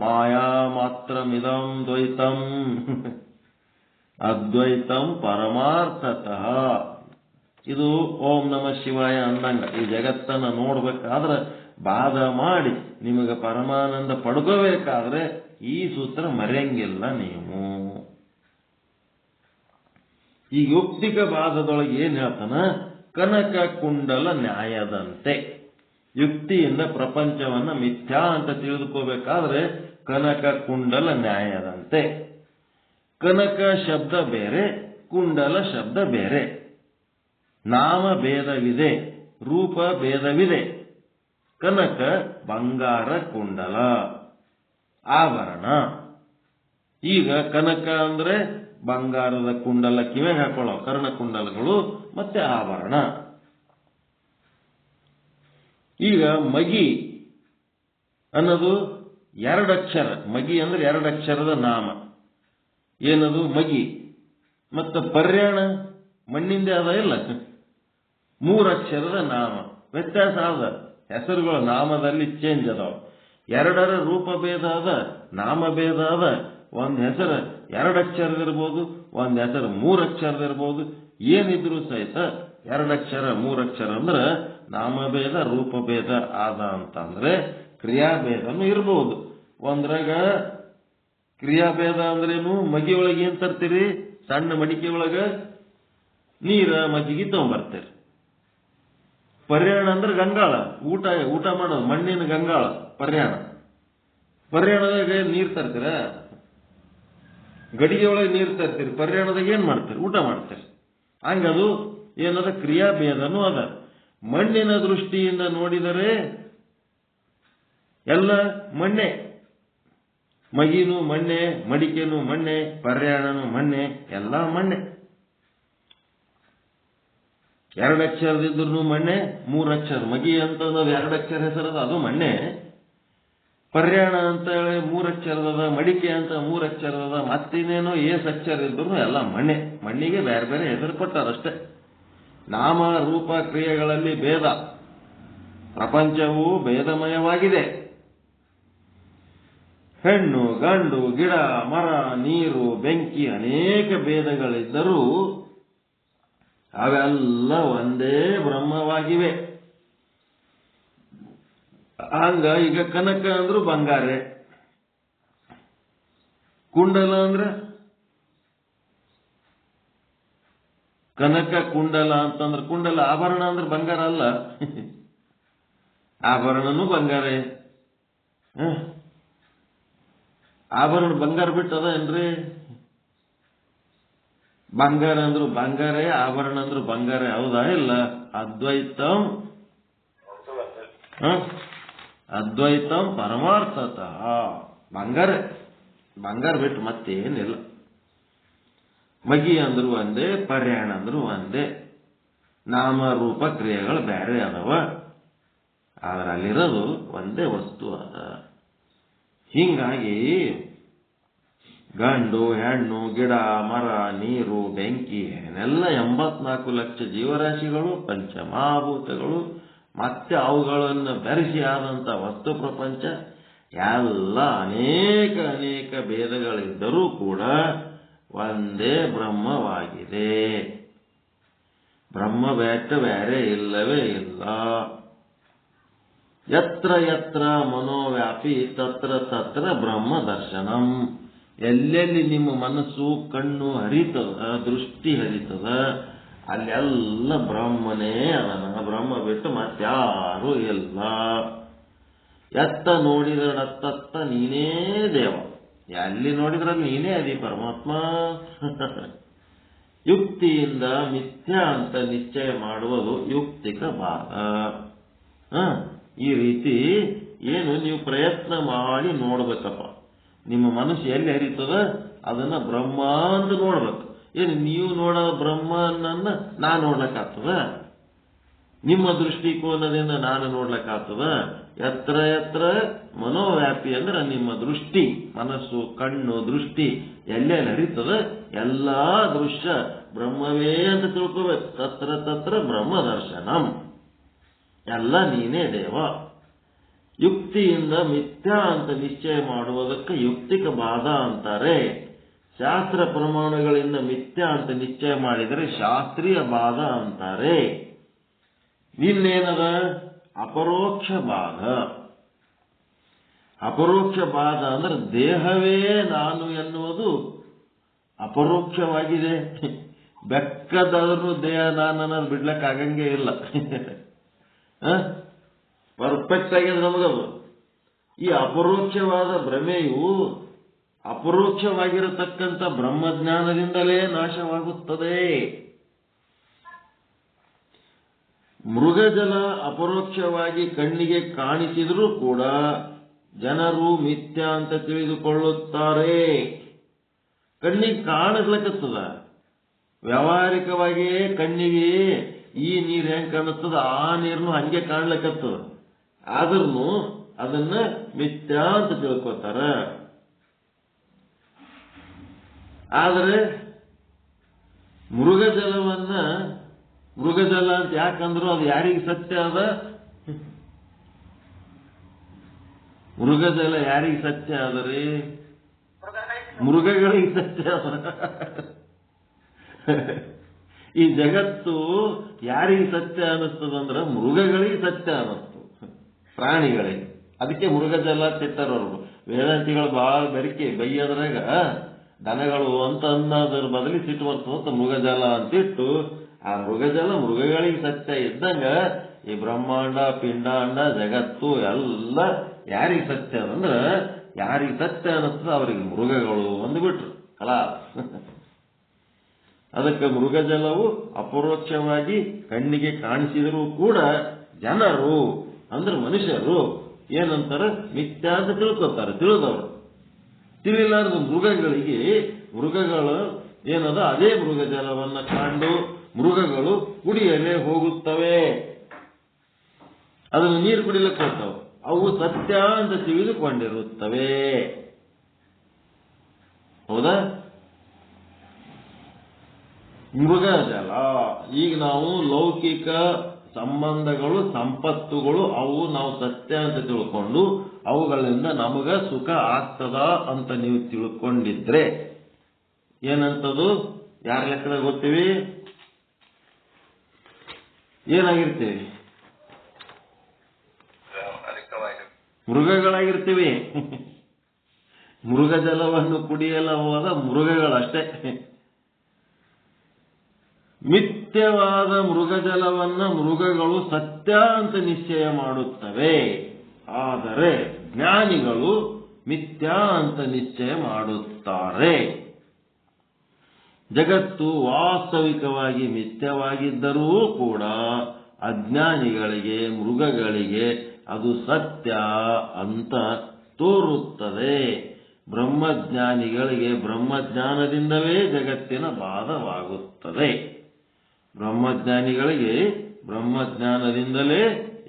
ಮಾಯಾ ಮಾತ್ರ ಮಿದಂ ದ್ವೈತಂ ಅದ್ವೈತಂ ಪರಮಾರ್ಥತಃ. ಇದು ಓಂ ನಮಃ ಶಿವಾಯ ಅಂದಂಗ ಈ ಜಗತ್ತನ್ನ ನೋಡ್ಬೇಕಾದ್ರೆ ಬಾಧ ಮಾಡಿ ನಿಮಗೆ ಪರಮಾನಂದ ಪಡ್ಕೋಬೇಕಾದ್ರೆ ಈ ಸೂತ್ರ ಮರೆಯಂಗಿಲ್ಲ ನೀವು. ಈ ಯುಕ್ತಿಕ ಬಾಧದೊಳಗೆ ಏನ್ ಹೇಳ್ತಾನ? ಕನಕ ಕುಂಡಲ ನ್ಯಾಯದಂತೆ. ಯುಕ್ತಿಯಿಂದ ಪ್ರಪಂಚವನ್ನ ಮಿಥ್ಯಾ ಅಂತ ತಿಳಿದುಕೋಬೇಕಾದ್ರೆ ಕನಕ ಕುಂಡಲ ನ್ಯಾಯದಂತೆ. ಕನಕ ಶಬ್ದ ಬೇರೆ, ಕುಂಡಲ ಶಬ್ದ ಬೇರೆ. ನಾಮ ಭೇದವಿದೆ, ರೂಪ ಭೇದವಿದೆ. ಕನಕ ಬಂಗಾರ ಕುಂಡಲ ಆಭರಣ. ಈಗ ಕನಕ ಅಂದ್ರೆ ಬಂಗಾರದ ಕುಂಡಲ ಕಿವಿಗೆ ಹಾಕೊಳ್ಳೋ ಕರ್ಣಕುಂಡಲಗಳು ಮತ್ತೆ ಆಭರಣ. ಈಗ ಮಗಿ ಅನ್ನೋದು ಎರಡಕ್ಷರ. ಮಗಿ ಅಂದ್ರೆ ಎರಡಕ್ಷರದ ನಾಮ. ಏನದು ಮಗಿ? ಮತ್ತು ಪರ್ಯಾಣ ಮಣ್ಣಿಂದ ಅದ ಇಲ್ಲ, ಮೂರಕ್ಷರದ ನಾಮ. ವ್ಯತ್ಯಾಸ ಅದ, ಹೆಸರುಗಳ ನಾಮದಲ್ಲಿ ಚೇಂಜ್ ಅದಾವ. ಎರಡರ ರೂಪ ಭೇದ ಅದ, ನಾಮ ಭೇದ ಅದ. ಒಂದ್ ಹೆಸರು ಎರಡಕ್ಷರದಿರ್ಬೋದು, ಒಂದ್ ಹೆಸರು ಮೂರಕ್ಷರದಿರ್ಬೋದು. ಏನಿದ್ರು ಸಹಿತ ಎರಡಕ್ಷರ ಮೂರಕ್ಷರ ಅಂದ್ರೆ ನಾಮಭೇದ ರೂಪಭೇದ ಆದ ಅಂತಂದ್ರೆ ಕ್ರಿಯಾಭೇದನು ಇರ್ಬೋದು. ಒಂದ್ರಾಗ ಕ್ರಿಯಾಭೇದ ಅಂದ್ರೇನು? ಮಗಿ ಒಳಗೆ ಏನ್ ತರ್ತೀರಿ? ಸಣ್ಣ ಮಡಿಕೆ ಒಳಗ ನೀರ ಮಜ್ಜಿಗೆ ತಗೊಂಡ್ಬರ್ತೀರಿ. ಪರ್ಯಾಣ ಅಂದ್ರೆ ಗಂಗಾಳ, ಊಟ ಮಾಡೋದು ಮಣ್ಣಿನ ಗಂಗಾಳ ಪರ್ಯಾಣ. ಪರ್ಯಾಣದಾಗ ನೀರ್ ತರ್ತೀರ, ಗಡಿಗೆ ಒಳಗೆ ನೀರು ತರ್ತೀರಿ. ಪರ್ಯಾಣದಾಗ ಏನ್ ಮಾಡ್ತೀರಿ? ಊಟ ಮಾಡ್ತೀರಿ. ಹಂಗದು ಏನದ? ಕ್ರಿಯಾಭೇದನೂ ಅದ. ಮಣ್ಣಿನ ದೃಷ್ಟಿಯಿಂದ ನೋಡಿದರೆ ಎಲ್ಲ ಮಣ್ಣೆ. ಮಗಿನೂ ಮಣ್ಣೆ, ಮಡಿಕೆನೂ ಮಣ್ಣೆ, ಪರ್ಯಾಣನೂ ಮಣ್ಣೆ, ಎಲ್ಲ ಮಣ್ಣೆ. ಎರಡಕ್ಷರದಿದ್ರು ಮಣ್ಣೆ, ಮೂರಕ್ಷರ. ಮಗಿ ಅಂತ ಅನ್ನೋದು ಎರಡಕ್ಷರ ಹೆಸರದ, ಅದು ಮಣ್ಣೆ. ಪರ್ಯಾಣ ಅಂತ ಹೇಳಿ ಮೂರಕ್ಷರದದ, ಮಡಿಕೆ ಅಂತ ಮೂರಕ್ಷರದದ, ಮತ್ತಿನ್ನೇನೋ ಅಕ್ಷರ ಇದ್ರು ಎಲ್ಲ ಮಣ್ಣೆ. ಮಣ್ಣಿಗೆ ಬೇರೆ ಬೇರೆ ಹೆಸರು ಕೊಟ್ಟಾರಷ್ಟೇ. ನಾಮ ರೂಪ ಕ್ರಿಯೆಗಳಲ್ಲಿ ಭೇದ. ಪ್ರಪಂಚವು ಭೇದಮಯವಾಗಿದೆ. ಹೆಣ್ಣು ಗಂಡು, ಗಿಡ ಮರ, ನೀರು ಬೆಂಕಿ, ಅನೇಕ ಭೇದಗಳಿದ್ದರೂ ಅವೆಲ್ಲ ಒಂದೇ ಬ್ರಹ್ಮವಾಗಿವೆ. ಹಂಗ ಈಗ ಕನಕ ಅಂದ್ರು ಬಂಗಾರೆ, ಕುಂಡಲ ಅಂದ್ರ ಕನಕ ಕುಂಡಲ ಅಂತಂದ್ರೆ ಕುಂಡಲ. ಆಭರಣ ಅಂದ್ರೆ ಬಂಗಾರ ಅಲ್ಲ, ಆಭರಣನೂ ಬಂಗಾರೆ. ಆಭರಣ ಬಂಗಾರ ಬಿಟ್ಟದ ಏನ್ರಿ? ಬಂಗಾರ ಅಂದ್ರು ಬಂಗಾರೆ, ಆಭರಣ ಅಂದ್ರು ಬಂಗಾರೆ. ಹೌದಾ ಇಲ್ಲ? ಅದ್ವೈತಂ ಅದ್ವೈತಂ ಪರಮಾರ್ಥತಃ. ಬಂಗಾರ ಬಿಟ್ಟು ಮತ್ತೇನಿಲ್ಲ. ಮಗಿ ಅಂದ್ರು ಒಂದೇ, ಪರ್ಯಾಣ ಅಂದ್ರು ಒಂದೇ. ನಾಮ ರೂಪ ಕ್ರಿಯೆಗಳು ಬೇರೆ ಅದಾವ, ಆದ್ರೆ ಅಲ್ಲಿರೋದು ಒಂದೇ ವಸ್ತು ಅದ. ಹೀಗಾಗಿ ಗಂಡು ಹೆಣ್ಣು ಗಿಡ ಮರ ನೀರು ಬೆಂಕಿ ಏನೆಲ್ಲ 84 ಲಕ್ಷ ಜೀವರಾಶಿಗಳು, ಪಂಚಮಹಾಭೂತಗಳು, ಮತ್ತೆ ಅವುಗಳನ್ನು ಬೆರೆಸಿ ಆದಂತ ವಸ್ತು ಪ್ರಪಂಚ ಎಲ್ಲ ಅನೇಕ ಭೇದಗಳಿದ್ದರೂ ಕೂಡ ಒಂದೇ ಬ್ರಹ್ಮವಾಗಿದೆ. ಬ್ರಹ್ಮ ಬೇರೆ ಇಲ್ಲವೇ ಇಲ್ಲ. ಯತ್ರ ಯತ್ರ ಮನೋವ್ಯಾಪಿ ತತ್ರ ತತ್ರ ಬ್ರಹ್ಮ ದರ್ಶನಂ. ಎಲ್ಲೆಲ್ಲಿ ನಿಮ್ಮ ಮನಸ್ಸು ಕಣ್ಣು ಹರಿತದ, ದೃಷ್ಟಿ ಹರಿತದ, ಅಲ್ಲೆಲ್ಲ ಬ್ರಹ್ಮನೇ ಅದನ. ಬ್ರಹ್ಮ ಬಿಟ್ಟು ಮತ್ಯಾರೂ ಇಲ್ಲ. ಎತ್ತ ನೋಡಿದರತ್ತ ನೀನೇ ದೇವ. ಎಲ್ಲಿ ನೋಡಿದ್ರಲ್ಲಿ ನೀನೇ ಅದಿ ಪರಮಾತ್ಮ. ಯುಕ್ತಿಯಿಂದ ಮಿಥ್ಯಾ ಅಂತ ನಿಶ್ಚಯ ಮಾಡುವುದು ಯುಕ್ತಿಕ ಭಾಗ. ಈ ರೀತಿ ಏನು ನೀವು ಪ್ರಯತ್ನ ಮಾಡಿ ನೋಡ್ಬೇಕಪ್ಪ. ನಿಮ್ಮ ಮನಸ್ಸು ಎಲ್ಲಿ ಹರಿತದ ಅದನ್ನ ಬ್ರಹ್ಮ ಅಂತ ನೋಡ್ಬೇಕು. ಏನು ನೀವು ನೋಡೋ ಬ್ರಹ್ಮನನ್ನ ನಾನು ನೋಡ್ಲಕ್ಕಾಗ್ತದ? ನಿಮ್ಮ ದೃಷ್ಟಿಕೋನದಿಂದ ನಾನು ನೋಡ್ಲಕ್ಕಾಗ್ತದ? ಎತ್ರ ಎತ್ರ ಮನೋವ್ಯಾಪಿ ಅಂದ್ರೆ ನಿಮ್ಮ ದೃಷ್ಟಿ, ಮನಸ್ಸು ಕಣ್ಣು ದೃಷ್ಟಿ ಎಲ್ಲೆಲ್ಲಿ ಹರಿತದ ಎಲ್ಲಾ ದೃಶ್ಯ ಬ್ರಹ್ಮವೇ ಅಂತ ತಿಳ್ಕೋಬೇಕು. ತತ್ರ ತತ್ರ ಬ್ರಹ್ಮ ದರ್ಶನಂ. ಎಲ್ಲ ನೀನೇ ದೇವ. ಯುಕ್ತಿಯಿಂದ ಮಿಥ್ಯಾ ಅಂತ ನಿಶ್ಚಯ ಮಾಡುವುದಕ್ಕೆ ಯುಕ್ತಿಕ ಬಾಧ ಅಂತಾರೆ. ಶಾಸ್ತ್ರ ಪ್ರಮಾಣಗಳಿಂದ ಮಿಥ್ಯಾ ಅಂತ ನಿಶ್ಚಯ ಮಾಡಿದರೆ ಶಾಸ್ತ್ರೀಯ ಬಾಧ ಅಂತಾರೆ. ಇನ್ನೇನದ ಅಪರೋಕ್ಷ ಬಾಧ. ಅಪರೋಕ್ಷ ಬಾಧ ಅಂದ್ರೆ ದೇಹವೇ ನಾನು ಎನ್ನುವುದು ಅಪರೋಕ್ಷವಾಗಿದೆ. ಬೆಕ್ಕದಾದ್ರೂ ದೇಹ ನಾನು ಅನ್ನೋದು ಬಿಡ್ಲಕ್ಕಾಗಂಗೆ ಇಲ್ಲ. ಪರ್ಫೆಕ್ಟ್ ಆಗಿದೆ ನಮಗದು. ಈ ಅಪರೋಕ್ಷವಾದ ಭ್ರಮೆಯು ಅಪರೋಕ್ಷವಾಗಿರತಕ್ಕಂಥ ಬ್ರಹ್ಮಜ್ಞಾನದಿಂದಲೇ ನಾಶವಾಗುತ್ತದೆ. ಮೃಗಜಲ ಅಪರೋಕ್ಷವಾಗಿ ಕಣ್ಣಿಗೆ ಕಾಣಿಸಿದರೂ ಕೂಡ ಜನರು ಮಿಥ್ಯಾ ಅಂತ ತಿಳಿದುಕೊಳ್ಳುತ್ತಾರೆ. ಕಣ್ಣಿಗೆ ಕಾಣಿಸ್ಲಕ್ಕತ್ತದ, ವ್ಯಾವಹಾರಿಕವಾಗಿಯೇ ಕಣ್ಣಿಗೆ ಈ ನೀರು ಹೆಂಗ್ ಕಾಣಿಸ್ತದ ಆ ನೀರ್ನು ಹಂಗೆ ಕಾಣ್ಲಕ್ಕತ್ತದ. ಆದ್ರೂ ಅದನ್ನ ಮಿಥ್ಯಾ ಅಂತ ತಿಳ್ಕೊತಾರ. ಆದರೆ ಮೃಗಜಲವನ್ನ ಮೃಗಜಲ ಅಂತ ಯಾಕಂದ್ರು ಅದು ಯಾರಿಗೆ ಸತ್ಯ ಅದ? ಮೃಗಜಲ ಯಾರಿಗೆ ಸತ್ಯ ಅದರಿ? ಮೃಗಗಳಿಗೆ ಸತ್ಯ ಅದ. ಈ ಜಗತ್ತು ಯಾರಿಗೆ ಸತ್ಯ ಅನ್ನಿಸ್ತದಂದ್ರ ಮೃಗಗಳಿಗೆ ಸತ್ಯ ಅನ್ನಿಸ್ತು, ಪ್ರಾಣಿಗಳಿಗೆ. ಅದಕ್ಕೆ ಮೃಗಜಲ ತಿಟ್ಟರವರು ವೇದಾಂತಿಗಳು ಬಹಳ ಬೆರಕೆ ಬೈಯದ್ರಾಗ ದನಗಳು ಅಂತ ಅನ್ನೋದ್ರ ಬದಲಿ ಸಿಟ್ಟು ಬರ್ತದಂತ ಮೃಗಜಲ ಅಂತಿಟ್ಟು ಆ ಮೃಗಜಲ ಮೃಗಗಳಿಗೆ ಸತ್ಯ ಇದ್ದಂಗ ಈ ಬ್ರಹ್ಮಾಂಡ ಪಿಂಡಾಂಡ ಜಗತ್ತು ಎಲ್ಲ ಯಾರಿಗೆ ಸತ್ಯ ಅದಂದ್ರ ಯಾರಿಗೆ ಸತ್ಯ ಅನ್ನಿಸ್ತದ ಅವರಿಗೆ ಮೃಗಗಳು ಅಂದ್ಬಿಟ್ರು ಕಲಾ. ಅದಕ್ಕೆ ಮೃಗಜಲವು ಅಪರೋಕ್ಷವಾಗಿ ಕಣ್ಣಿಗೆ ಕಾಣಿಸಿದರೂ ಕೂಡ ಜನರು ಅಂದ್ರೆ ಮನುಷ್ಯರು ಏನಂತಾರ ಮಿಥ್ಯಾ ಅಂತ ತಿಳ್ಕೊತಾರೆ. ತಿಳಿದವರು ತಿಳಿಲಾರದು ಮೃಗಗಳಿಗೆ ಮೃಗಗಳು ಏನದ ಅದೇ ಮೃಗಜಲವನ್ನ ಕಂಡು ಮೃಗಗಳು ಕುಡಿಯಲೇ ಹೋಗುತ್ತವೆ. ಅದನ್ನು ನೀರು ಕುಡಿಲಿಕ್ಕೆ ಹೋಗ್ತವೆ. ಅವು ಸತ್ಯ ಅಂತ ತಿಳಿದುಕೊಂಡಿರುತ್ತವೆ. ಹೌದಾ? ಮೃಗಜಲ ಈಗ ನಾವು ಲೌಕಿಕ ಸಂಬಂಧಗಳು ಸಂಪತ್ತುಗಳು ಅವು ನಾವು ಸತ್ಯ ಅಂತ ತಿಳ್ಕೊಂಡು ಅವುಗಳಿಂದ ನಮಗ ಸುಖ ಆಗ್ತದ ಅಂತ ನೀವು ತಿಳ್ಕೊಂಡಿದ್ರೆ ಏನಂತದು ಯಾರ ಲೆಕ್ಕದಾಗ ಗೊತ್ತೀವಿ? ಏನಾಗಿರ್ತೀವಿ? ಮೃಗಗಳಾಗಿರ್ತೀವಿ. ಮೃಗಜಲವನ್ನು ಕುಡಿಯಲು ಹೋದ ಮೃಗಗಳಷ್ಟೇ. ಮಿಥ್ಯವಾದ ಮೃಗಜಲವನ್ನ ಮೃಗಗಳು ಸತ್ಯ ಅಂತ ನಿಶ್ಚಯ ಮಾಡುತ್ತವೆ. ಆದರೆ ಜ್ಞಾನಿಗಳು ಮಿಥ್ಯಾ ಅಂತ ನಿಶ್ಚಯ ಮಾಡುತ್ತಾರೆ. ಜಗತ್ತು ವಾಸ್ತವಿಕವಾಗಿ ಮಿಥ್ಯವಾಗಿದ್ದರೂ ಕೂಡ ಅಜ್ಞಾನಿಗಳಿಗೆ ಮೃಗಗಳಿಗೆ ಅದು ಸತ್ಯ ಅಂತ ತೋರುತ್ತದೆ. ಬ್ರಹ್ಮಜ್ಞಾನಿಗಳಿಗೆ ಬ್ರಹ್ಮಜ್ಞಾನದಿಂದಲೇ ಜಗತ್ತಿನ ಬಾಧವಾಗುತ್ತದೆ. ಬ್ರಹ್ಮಜ್ಞಾನಿಗಳಿಗೆ ಬ್ರಹ್ಮಜ್ಞಾನದಿಂದಲೇ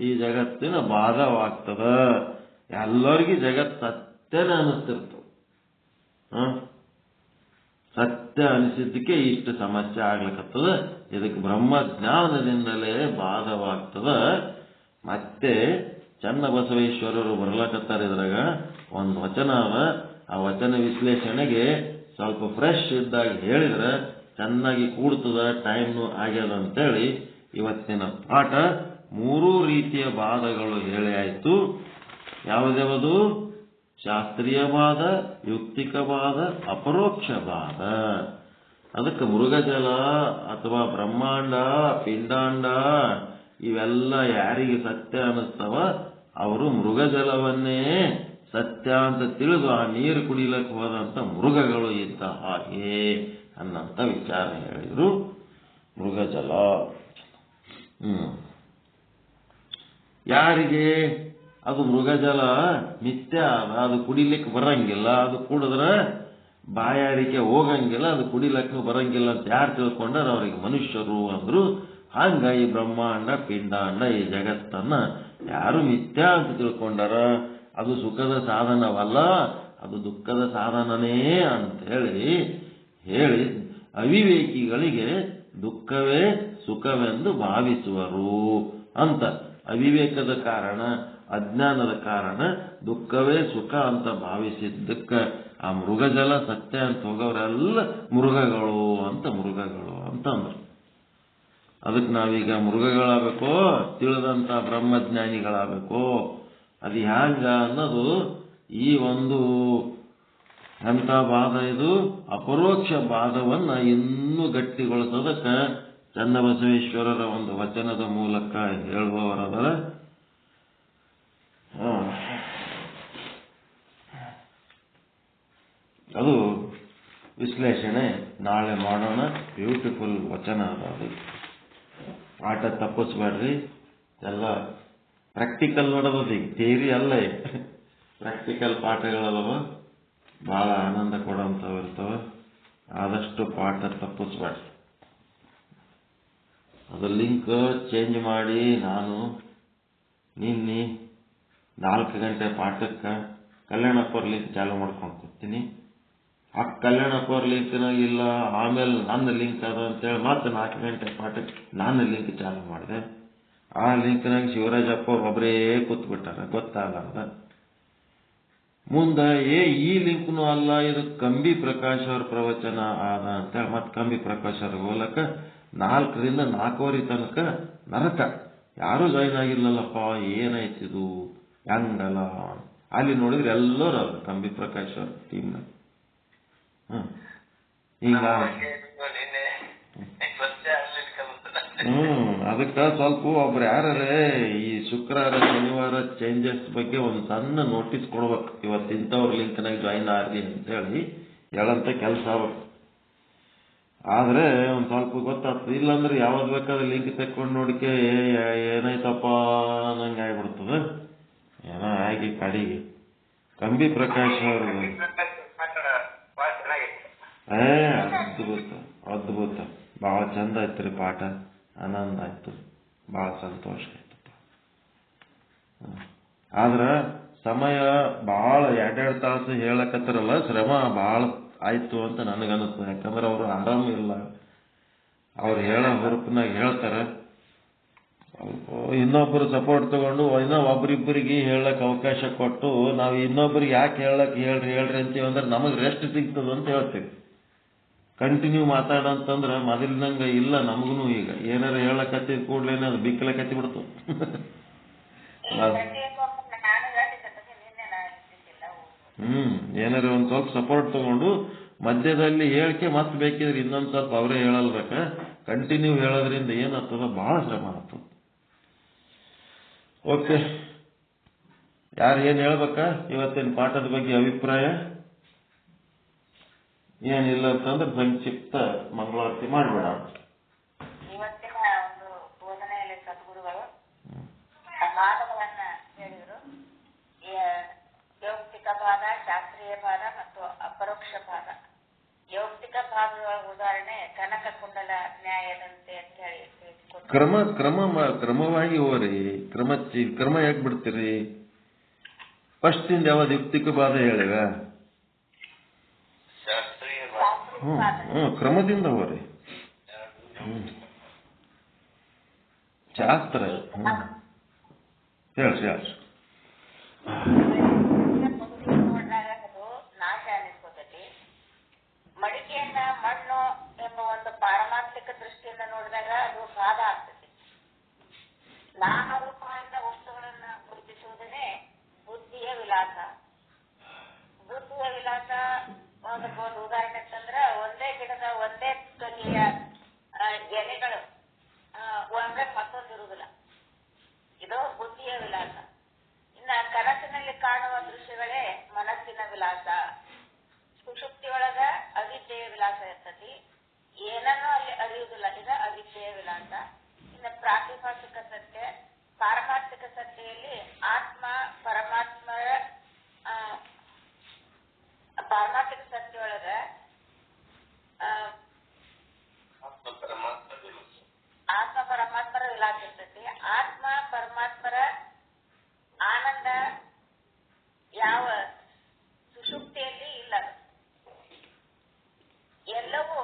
ಈ ಜಗತ್ತಿನ ಬಾಧವಾಗ್ತದ. ಎಲ್ಲರಿಗೂ ಜಗತ್ ಸತ್ಯನೇ ಅನಿಸ್ತಿರ್ತದೆ. ಸತ್ಯ ಅನಿಸಿದ್ದಕ್ಕೆ ಇಷ್ಟು ಸಮಸ್ಯೆ ಆಗ್ಲಿಕ್ಕತ್ತದ. ಇದಕ್ಕೆ ಬ್ರಹ್ಮಜ್ಞಾನದಿಂದಲೇ ಬಾಧವಾಗ್ತದ. ಮತ್ತೆ ಚನ್ನ ಬಸವೇಶ್ವರರು ಬರ್ಲಕತ್ತಾರೆ. ಇದ್ರಾಗ ಒಂದು ವಚನ ಅವ. ಆ ವಚನ ವಿಶ್ಲೇಷಣೆಗೆ ಸ್ವಲ್ಪ ಫ್ರೆಶ್ ಇದ್ದಾಗ ಹೇಳಿದ್ರೆ ಚೆನ್ನಾಗಿ ಕೂಡ್ತದ. ಟೈಮ್ನು ಆಗ್ಯದ ಅಂತೇಳಿ ಇವತ್ತಿನ ಪಾಠ 3 ರೀತಿಯ ಬಾಧಗಳು ಹೇಳಿ ಆಯ್ತು. ಯಾವುದ್ಯಾವುದು? ಶಾಸ್ತ್ರೀಯ ಬಾಧ, ಯುಕ್ತಿಕ ಬಾಧ, ಅಪರೋಕ್ಷ ಬಾಧ. ಅದಕ್ಕೆ ಮೃಗಜಲ ಅಥವಾ ಬ್ರಹ್ಮಾಂಡ ಪಿಂಡಾಂಡ ಇವೆಲ್ಲ ಯಾರಿಗೆ ಸತ್ಯ ಅನ್ನಿಸ್ತವ ಅವರು ಮೃಗಜಲವನ್ನೇ ಸತ್ಯ ಅಂತ ತಿಳಿದು ಆ ನೀರು ಕುಡಿಲಕ್ಕೆ ಹೋದಂತ ಮೃಗಗಳು ಇದ್ದ ಹಾಗೆ ಅನ್ನಂತ ವಿಚಾರ ಹೇಳಿದ್ರು. ಮೃಗಜಲ ಯಾರಿಗೆ ಅದು ಮೃಗಜಲ ಮಿಥ್ಯ, ಅದು ಕುಡಿಲಿಕ್ಕೆ ಬರಂಗಿಲ್ಲ, ಅದು ಕುಡಿದ್ರೆ ಬಾಯಾರಿಕೆ ಹೋಗಂಗಿಲ್ಲ, ಅದು ಕುಡಿಲಕ್ಕೂ ಬರಂಗಿಲ್ಲ ಅಂತ ಯಾರು ತಿಳ್ಕೊಂಡ್ರ ಅವ್ರಿಗೆ ಮನುಷ್ಯರು ಅಂದ್ರು. ಹಂಗ ಈ ಬ್ರಹ್ಮಾಂಡ ಪಿಂಡಾಂಡ ಈ ಜಗತ್ತನ್ನ ಯಾರು ಮಿಥ್ಯ ಅಂತ ತಿಳ್ಕೊಂಡಾರ. ಅದು ಸುಖದ ಸಾಧನವಲ್ಲ, ಅದು ದುಃಖದ ಸಾಧನನೇ ಅಂತ ಹೇಳಿ ಅವಿವೇಕಿಗಳಿಗೆ ದುಃಖವೇ ಸುಖವೆಂದು ಭಾವಿಸುವರು ಅಂತ ಅವಿವೇಕದ ಕಾರಣ, ಅಜ್ಞಾನದ ಕಾರಣ ದುಃಖವೇ ಸುಖ ಅಂತ ಭಾವಿಸಿದ್ದಕ್ಕೆ ಆ ಮೃಗಜಲ ಸತ್ಯ ಅಂತ ಹೋಗೋರೆಲ್ಲ ಮೃಗಗಳು ಅಂತ ಅಂದ್ರು. ಅದಕ್ಕೆ ನಾವೀಗ ಮೃಗಗಳಾಗಬೇಕೋ ತಿಳಿದಂತ ಬ್ರಹ್ಮಜ್ಞಾನಿಗಳಾಗಬೇಕೋ ಅದು ಹ್ಯಾಂಗ ಅನ್ನೋದು ಈ ಒಂದು ಎಂಥ ಬಾಧ ಇದು ಅಪರೋಕ್ಷ ಬಾಧವನ್ನ ಇನ್ನೂ ಗಟ್ಟಿಗೊಳಿಸೋದಕ್ಕೆ ಚನ್ನಬಸವೇಶ್ವರರ ಒಂದು ವಚನದ ಮೂಲಕ ಹೇಳುವವರದರ. ಅದು ವಿಶ್ಲೇಷಣೆ ನಾಳೆ ಮಾಡೋಣ. ಬ್ಯೂಟಿಫುಲ್ ವಚನ ಅದು. ಪಾಠ ತಪ್ಪಿಸ್ಬೇಡ್ರಿ, ಎಲ್ಲ ಪ್ರಾಕ್ಟಿಕಲ್ ನೋಡೋದು. ಈಗ ಥಿಯರಿ ಅಲ್ಲ, ಪ್ರಾಕ್ಟಿಕಲ್ ಪಾಠಗಳದವ, ಬಹಳ ಆನಂದ ಕೊಡೋಂಥವು ಇರ್ತವೆ. ಆದಷ್ಟು ಪಾಠ ತಪ್ಪಿಸ್ಬೇಡ್ರಿ. ಅದು ಲಿಂಕ್ ಚೇಂಜ್ ಮಾಡಿ ನಾನು ನಿನ್ನೆ 4 ಗಂಟೆ ಪಾಠಕ್ಕೆ ಕಲ್ಯಾಣಪ್ಪರ್ ಲಿಂಕ್ ಚಾಲು ಮಾಡ್ಕೊಂಡು ಕೂತೀನಿ. ಆ ಕಲ್ಯಾಣಪ್ಪರ್ ಲಿಂಕ್ನಾಗ ಇಲ್ಲ, ಆಮೇಲೆ ನನ್ನ ಲಿಂಕ್ ಅದ ಅಂತೇಳಿ ಮತ್ತೆ 4 ಗಂಟೆ ಪಾಠಕ್ಕೆ ನಾನು ಲಿಂಕ್ ಚಾಲು ಮಾಡಿದೆ. ಆ ಲಿಂಕ್ನಾಗ ಶಿವರಾಜಪ್ಪ ಒಬ್ಬರೇ ಕೂತ್ಬಿಟ್ಟಾರ, ಗೊತ್ತಾಗಲ್ಲ. ಮುಂದೆ ಈ ಲಿಂಕ್ನು ಅಲ್ಲ, ಇದು ಕಂಬಿ ಪ್ರಕಾಶ್ ಅವ್ರ ಪ್ರವಚನ ಆದ ಅಂತೇಳಿ ಮತ್ತೆ ಕಂಬಿ ಪ್ರಕಾಶ್ ಅವ್ರ ಹೋಲಕ 4ರಿಂದ 4:15 ತನಕ ನರಕ. ಯಾರೂ ಜಾಯಿನ್ ಆಗಿರ್ಲಲ್ಲಪ್ಪ, ಏನಾಯ್ತಿದು ಹೆಂಗಲ್ಲ. ಅಲ್ಲಿ ನೋಡಿದ್ರೆ ಎಲ್ಲರೂ ಅವ್ರು ಕಂಬಿ ಪ್ರಕಾಶ್ ಅವ್ರ ಟೀಮ್ನಾಗ. ಹಿಂಗ ಅದಕ್ಕೆ ಸ್ವಲ್ಪ ಒಬ್ರು ಯಾರೇ ಈ ಶುಕ್ರವಾರ ಶನಿವಾರ ಚೇಂಜಸ್ ಬಗ್ಗೆ ಒಂದು ಸಣ್ಣ ನೋಟಿಸ್ ಕೊಡ್ಬೇಕು. ಇವತ್ತು ಇಂಥವ್ರ ಲಿಂಕ್ನಾಗ ಜಾಯಿನ್ ಆಗ್ರಿ ಅಂತೇಳಿ ಹೇಳಂತ ಕೆಲಸ ಆಗ್ಬೇಕು. ಆದ್ರೆ ಒಂದ್ ಸ್ವಲ್ಪ ಗೊತ್ತಾಗ್ತದೆ. ಇಲ್ಲಾಂದ್ರೆ ಯಾವ್ದು ಬೇಕಾದ್ರೆ ಲಿಂಕ್ ತೆಕ್ಕೊಂಡು ನೋಡಿಕೆ ಏನಾಯ್ತಪ್ಪ ನಂಗೆ ಆಗ್ಬಿಡ್ತದ. ಏನೋ ಆಗಿ ಕಡಿಗೆ ಕಂಬಿ ಪ್ರಕಾಶ್ ಅವರು ಅದ್ಭುತ ಬಹಳ ಚಂದ ಆಯ್ತ್ರಿ ಪಾಠ. ಆನಂದ ಆಯ್ತು, ಬಹಳ ಸಂತೋಷ ಆಯ್ತಪ್ಪ. ಆದ್ರ ಸಮಯ ಬಹಳ 2 ತಾಸು ಹೇಳಕತ್ತಾರಲ್ಲ, ಶ್ರಮ ಬಹಳ ಆಯ್ತು ಅಂತ ನನಗನ್ನಿಸ್ತು. ಯಾಕಂದ್ರೆ ಅವರು ಆರಾಮ ಇಲ್ಲ, ಅವ್ರು ಹೇಳೋ ಹುರುಪಿನಾಗ ಹೇಳ್ತಾರೆ. ಇನ್ನೊಬ್ಬರು ಸಪೋರ್ಟ್ ತಗೊಂಡು ಒಬ್ರಿಬ್ಬರಿಗೆ ಹೇಳಕ್ ಅವಕಾಶ ಕೊಟ್ಟು ನಾವು ಇನ್ನೊಬ್ರಿಗೆ ಯಾಕೆ ಹೇಳ್ರಿ ಅಂತೀವಿ ಅಂದ್ರೆ ನಮಗ್ ರೆಸ್ಟ್ ಸಿಗ್ತದ ಅಂತ ಹೇಳ್ತೀವಿ. ಕಂಟಿನ್ಯೂ ಮಾತಾಡಂತಂದ್ರ ಮೊದಲಿನಂಗ ಇಲ್ಲ ನಮಗೂ. ಈಗ ಏನಾರ ಹೇಳಕತ್ತಿದ ಕೂಡ್ಲೇನೆ ಅದು ಬಿಕ್ಕಲ ಕತ್ತಿ ಬಿಡ್ತು. ಏನಾರ ಒಂದ್ ಸ್ವಲ್ಪ ಸಪೋರ್ಟ್ ತಗೊಂಡು ಮಧ್ಯದಲ್ಲಿ ಹೇಳಿಕೆ ಮತ್ತೆ ಬೇಕಿದ್ರೆ ಇನ್ನೊಂದ್ ಸ್ವಲ್ಪ ಅವರೇ ಹೇಳಲ್ಬೇಕ. ಕಂಟಿನ್ಯೂ ಹೇಳೋದ್ರಿಂದ ಏನಾಗ್ತದ, ಬಹಳ ಶ್ರಮ ಆಗ್ತದ. ಓಕೆ, ಯಾರು ಏನ್ ಹೇಳ್ಬೇಕ ಇವತ್ತಿನ ಪಾಠದ ಬಗ್ಗೆ ಅಭಿಪ್ರಾಯ? ಏನಿಲ್ಲ ಅಂತಂದ್ರೆ ಸಂಕ್ಷಿಪ್ತ ಮಂಗಳಾರತಿ ಮಾಡ್ಬೇಡ. ಇವತ್ತಿನ ಒಂದು ಬೋಧನೆಯಲ್ಲಿ ಸದ್ಗುರುಗಳು ಭಾಗಗಳನ್ನ ಹೇಳಿದ್ರು. ಯೌಕ್ತಿಕ ಭಾಗ, ಶಾಸ್ತ್ರೀಯ ಭಾಗ ಮತ್ತು ಅಪರೋಕ್ಷ ಭಾಗ. ಯೌಕ್ತಿಕ ಭಾಗಗಳ ಉದಾಹರಣೆ ಕನಕ ಕುಂಡಲ ನ್ಯಾಯದಂತೆ ಅಂತ ಹೇಳಿ ಕ್ರಮವಾಗಿ ಹೋಗ್ರಿ. ಕ್ರಮ ಯಾಕೆ ಬಿಡ್ತೀರಿ? ಫಸ್ಟ್ ಇಂದ ಯಾವ್ದು ಯುಕ್ತಿಕ ಭಾಗ ಹೇಳಿವ? ಕ್ರಮದಿಂದ ಹೋಗ್ರಿ. ಶಾಸ್ತ್ರ ಹೇಳ್ರಿ. ನೋಡಿದಾಗ ಅದು ನಾಶ ಅನಿಸ್ಕೊತೈತಿ. ಮಡಿಕೆಯನ್ನ ಮಣ್ಣು ಎಂಬ ಒಂದು ಪಾರಮಾರ್ಥಿಕ ದೃಷ್ಟಿಯಿಂದ ನೋಡಿದಾಗ ಅದು ಬಾಧ ಆಗ್ತೈತಿ. ನಾಮರೂಪಗಳಿಂದ ವಸ್ತುಗಳನ್ನ ಗುರುತಿಸುವುದೇ ಬುದ್ಧಿಯ ವಿಲಾಸ. ಬುದ್ಧಿಯ ವಿಲಾಸ ಒಂದು ಉದಾಹರಣೆ ಅಂತಂದ್ರ ಒಂದೇ ಗಿಡದ ಒಂದೇ ಬಗೆಯ ಎಲೆಗಳು ಒಂದೇ ಮತ್ತೊಂದು ಇರುವುದಿಲ್ಲ. ಇದು ಬುದ್ಧಿಯ ವಿಲಾಸ. ಇನ್ನ ಕನಸಿನಲ್ಲಿ ಕಾಣುವ ದೃಶ್ಯಗಳೇ ಮನಸ್ಸಿನ ವಿಲಾಸ. ಸುಷುಪ್ತಿಯೊಳಗ ಅವಿದ್ಯೆಯ ವಿಲಾಸ ಇರ್ತತಿ. ಏನನ್ನೂ ಅಲ್ಲಿ ಅರಿಯುವುದಿಲ್ಲ, ಇದು ಅವಿದ್ಯೆಯ ವಿಲಾಸ. ಇನ್ನು ಪ್ರಾತಿಭಾಸಿಕ ಸತ್ಯ, ಪಾರಮಾರ್ಥಿಕ ಸತ್ಯದಲ್ಲಿ ಆತ್ಮ ಪಾರಮಾರ್ಥಿಕ ಸತ್ಯೊಳಗ ಆತ್ಮ ಪರಮಾತ್ಮರ ವಿಲಾಸ ಇರ್ತೈತಿ. ಆತ್ಮ ಪರಮಾತ್ಮರ ಆನಂದ ಯಾವ ಸುಷುಪ್ತಿಯಲ್ಲಿ ಇಲ್ಲ. ಎಲ್ಲವೂ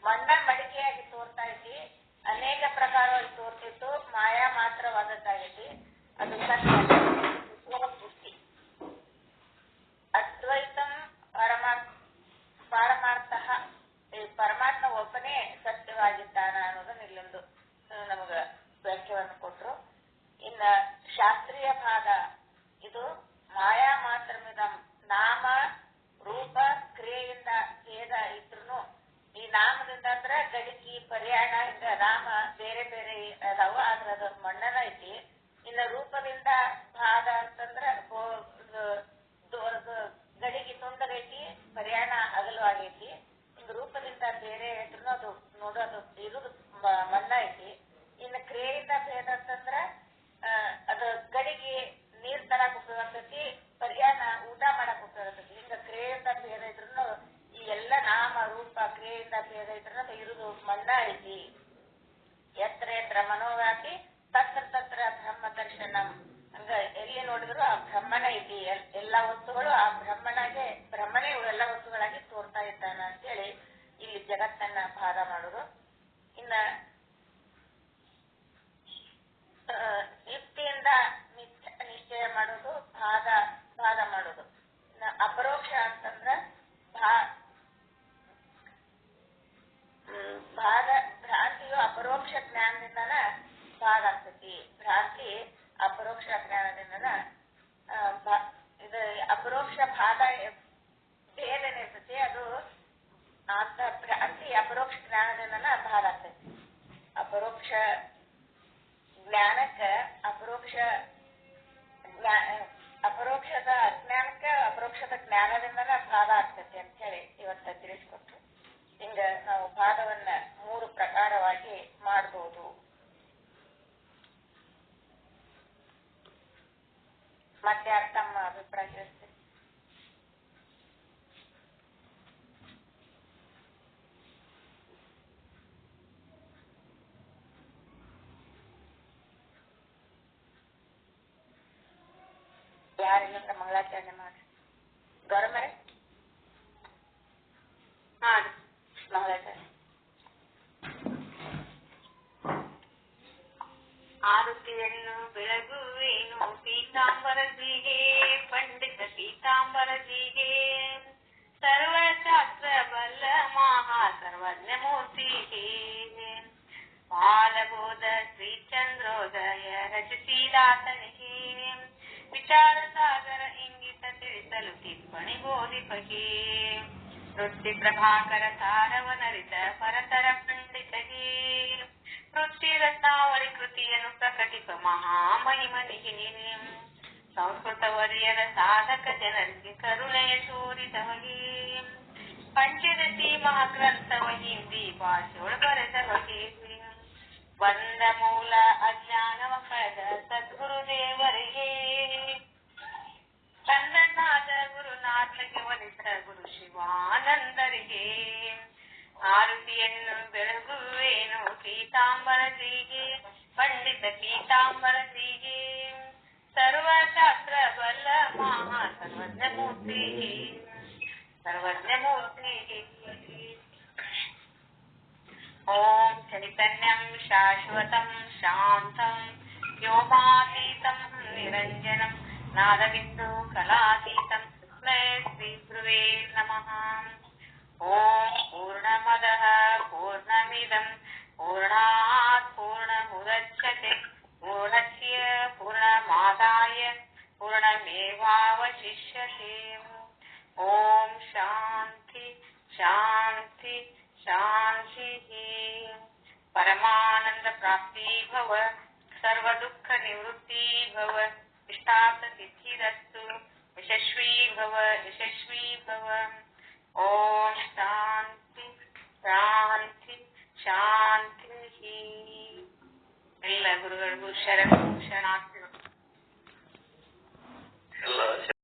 ಮಣ್ಣ ಮಡಿಕೆಯಾಗಿ ತೋರ್ತಾ ಐತಿ. ತೋರ್ತಿತ್ತು ಮಾಯಾ ಮಾತ್ರವಾದದ್ದಾಗೈತಿ. ಅದು ಸತ್ಯ ಪುಷ್ಟಿ. ಅದ್ವೈತಂ ಪಾರಮಾರ್ಥ, ಪರಮಾತ್ಮ ಒಬ್ಬನೇ ಸತ್ಯವಾಗಿದ್ದಾನ ಅನ್ನೋದನ್ನ ಇಲ್ಲೊಂದು ನಮಗ ವ್ಯಾಖ್ಯವನ್ನು ಕೊಟ್ರು. ಇನ್ನ ಶಾಸ್ತ್ರೀಯ ಭಾಗ ಇದು ಮಾಯಾ ಮಾತ್ರಮಿದಂ, ನಾಮ ರೂಪ ಕ್ರಿಯೆಯಿಂದ ಭೇದ ಇದ್ರು ಈ ನಾಮದಿಂದ ಅಂದ್ರ ಗಡಿಕಿ ಪರ್ಯಾಣ ಹಿಂಗ ನಾಮ ಬೇರೆ ಬೇರೆ ಅದಾವ, ಆದ್ರ ಅದು ಮಣ್ಣನ ಐತಿ. ಇನ್ನ ರೂಪದಿಂದ ಭಾಗ ಅಂತಂದ್ರ ಗಡಿಗೆ ತುಂಡಗೈತಿ, ಪರ್ಯಾಣ ಅಗಲವಾಗೈತಿ. ಹಿಂಗ ರೂಪದಿಂದ ಬೇರೆ ಇದ್ರು ಅದು ನೋಡೋದು ಇರುದು ಮಣ್ಣ ಐತಿ. ಇನ್ನು ಕ್ರಿಯೆಯಿಂದ ಭೇದ ಅಂತಂದ್ರ ಅದು ಗಡಿಗೆ ನೀರ್ ತರಕ್ ಉಪಯೋಗ ಆಗ್ತೈತಿ, ಪರ್ಯಾಣ ಊಟ ಮಾಡಕ್ ಉಪಯೋಗ ಆಗ್ತೈತಿ. ಹಿಂಗ ಕ್ರಿಯೆಯಿಂದ ಭೇದ ಇದ್ರು ಈ ಎಲ್ಲ ನಾಮ ರೂಪ ಕ್ರಿಯೆಯಿಂದ ಭೇದ ಇದ್ರು ಅದು ಇರುದು ಮಣ್ಣ ಐತಿ. ಯತ್ರ ಯತ್ರ ಮನೋವ್ಯಾಪಿ ತತ್ರ ತತ್ರ ಬ್ರಹ್ಮ ದರ್ಶನಂ. ಹಂಗ ಎಲ್ಲಿ ನೋಡಿದ್ರು ಆ ಬ್ರಹ್ಮನ ಐತಿ. ಎಲ್ಲಾ ವಸ್ತುಗಳು ಆ ಬ್ರಹ್ಮನೇ ಎಲ್ಲ ವಸ್ತುಗಳಾಗಿ ತೋರ್ತಾ ಇದ್ದಾನ ಅಂತೇಳಿ ಇಲ್ಲಿ ಜಗತ್ತನ್ನ ಭಾಗ ಮಾಡುದು. ಇನ್ನ ಯುಕ್ತಿಯಿಂದ ನಿಶ್ಚಯ ಮಾಡೋದು, ಭಾಗ ಮಾಡೋದು. ಅಪರೋಕ್ಷ ಅಂತಂದ್ರ ಭ್ರಾಂತಿಯು ಅಪರೋಕ್ಷ ಜ್ಞಾನದಿಂದನ ಭಾಗ ಆಗ್ತೈತಿ. ಭ್ರಾಂತಿ ಅಪರೋಕ್ಷ ಜ್ಞಾನದಿಂದನ ಇದು ಅಪರೋಕ್ಷ ಭಾಗ ಭೇದನಿರ್ತೈತಿ. ಅದು ಅಂತ ಭ್ರಾಂತಿ ಅಪರೋಕ್ಷ ಜ್ಞಾನದಿಂದನ ಭಾಗ ಆಗ್ತೈತಿ. ಅಪರೋಕ್ಷ ಜ್ಞಾನಕ್ಕ ಅಪರೋಕ್ಷದ ಅಜ್ಞಾನಕ್ಕ ಅಪರೋಕ್ಷದ ಜ್ಞಾನದಿಂದನ ಭಾಗ ಆಗ್ತೈತಿ ಅಂತ ಹೇಳಿ ಇವತ್ತ ತಿಳಿಸ್ಕೊಟ್ರು. ಹಿಂಗ ನಾವು ಭಾಗವನ್ನ 3 ಪ್ರಕಾರವಾಗಿ ಮಾಡಬಹುದು. ಮತ್ತೆ ತಮ್ಮ ಅಭಿಪ್ರಾಯ ತಿಳಿಸ್ತೀವಿ. ಯಾರಿಲ್ಲ ಮಂಗಳಾಚರಣೆ ಮಾಡಿ ಗೌರಮ್ಮರೇ ಮಾಡಿ ಮಂಗಳಾಚರಣೆ. ಆರುತಿಯನ್ನು ಬೆಳಗುವೇನು ಪೀತಾಂಬರಜಿಗೆ, ಪಂಡಿತ ಪೀತಾಂಬರಜಿಗೆ, ಸರ್ವಶಾಸ್ತ್ರ ಬಲ್ಲ ಮಹಾ ಸರ್ವಜ್ಞ ಮೂರ್ತಿಗೆ, ಬಾಲಬೋಧ ಶ್ರೀಚಂದ್ರೋದಯ ರಚಿಸಿದಾತನಿಗೆ, ವಿಚಾರ ಸಾಗರ ಇಂಗಿತ ತಿಳಿಸಲು ಟಿಪ್ಪಣಿ ಬೋಧಿಪಗೆ, ವೃತ್ತಿ ಪ್ರಭಾಕರ ಸಾರವನರಿತ ಪರತರ ಪಂಡಿತಗೆ, ವೃತ್ತಿ ರತ್ನಾವಳಿ ಕೃತಿಯನ್ನು ಪ್ರಕಟಿಪ ಮಹಾಮಹಿಮನಿಗೆ, ಸಂಸ್ಕೃತ ವರಿಯರ ಸಾಧಕ ಜನರಿಗೆ ಕರುಣೆಯ ತೋರಿದವಗೆ, ಪಂಚದಶಿ ಮಹಾಗ್ರಂಥವ ಹಿಂದಿ ಭಾಷೆಯೊಳ ಬರೆದವಗೆ, ಬಂದ ಮೂಲ ಅಜ್ಞಾನವ ಕಳೆದ ಸದ್ಗುರುದೇವರಿಗೆ, ತಂದನಾದ ಗುರುನಾಥಗೆ ಒಲಿಸ ಗುರು ಶಿವಾನಂದರಿಗೆ, ಆರುತಿಯನ್ನು ಬೆಳಗುವೇನು ಪೀತಾಂಬರಜಿಗೆ, ಪಂಡಿತ ಪೀತಾಂಬರಜಿಗೆ, ಸರ್ವಶಾಸ್ತ್ರ ಬಲ್ಲ ಮಹಾ ಸರ್ವಜ್ಞ ಮೂರ್ತಿಗೆ, ಸರ್ವಜ್ಞ ಮೂರ್ತಿಗೆ. ಓಂ ಚೈತನ್ಯಂ ಶಾಶ್ವತಂ ಶಾಂತಂ ವ್ಯೋಮಾತೀತಂ ನಿರಂಜನಂ ನಾದಬಿಂದು ಕಲಾತೀತಂ ತಸ್ಮೈ ಶ್ರೀ ಗುರುವೇ ನಮಃ. ಓಂ ಪೂರ್ಣಮದಃ ಪೂರ್ಣಮಿದಂ ಪೂರ್ಣಾತ್ ಪೂರ್ಣಮುದಚ್ಯತೆ ಪೂರ್ಣಸ್ಯ ಪೂರ್ಣಮಾದಾಯ ಪೂರ್ಣಮೇವಾವಶಿಷ್ಯತೆ. ಓಂ ಶಾಂತಿ ಶಾಂತಿ ಶಾಂತಿ. ಪರಮಾನಂದ ಪ್ರಾಪ್ತಿ ಭವ, ಸರ್ವ ದುಃಖ ನಿವೃತ್ತಿ ಭವ, ಇಷ್ಟಾರ್ಥ ಸಿದ್ಧಿರಸ್ತು, ಯಶಸ್ವಿ ಭವ ಯಶಸ್ವಿ ಭವ. ಓಂ ಶಾಂತಿ ಶಾಂತಿ ಶಾಂತಿ. ಎಲ್ಲ ಗುರುಗಳಿಗೂ ಶರಣು ಶರಣಾರ್ಥಿ.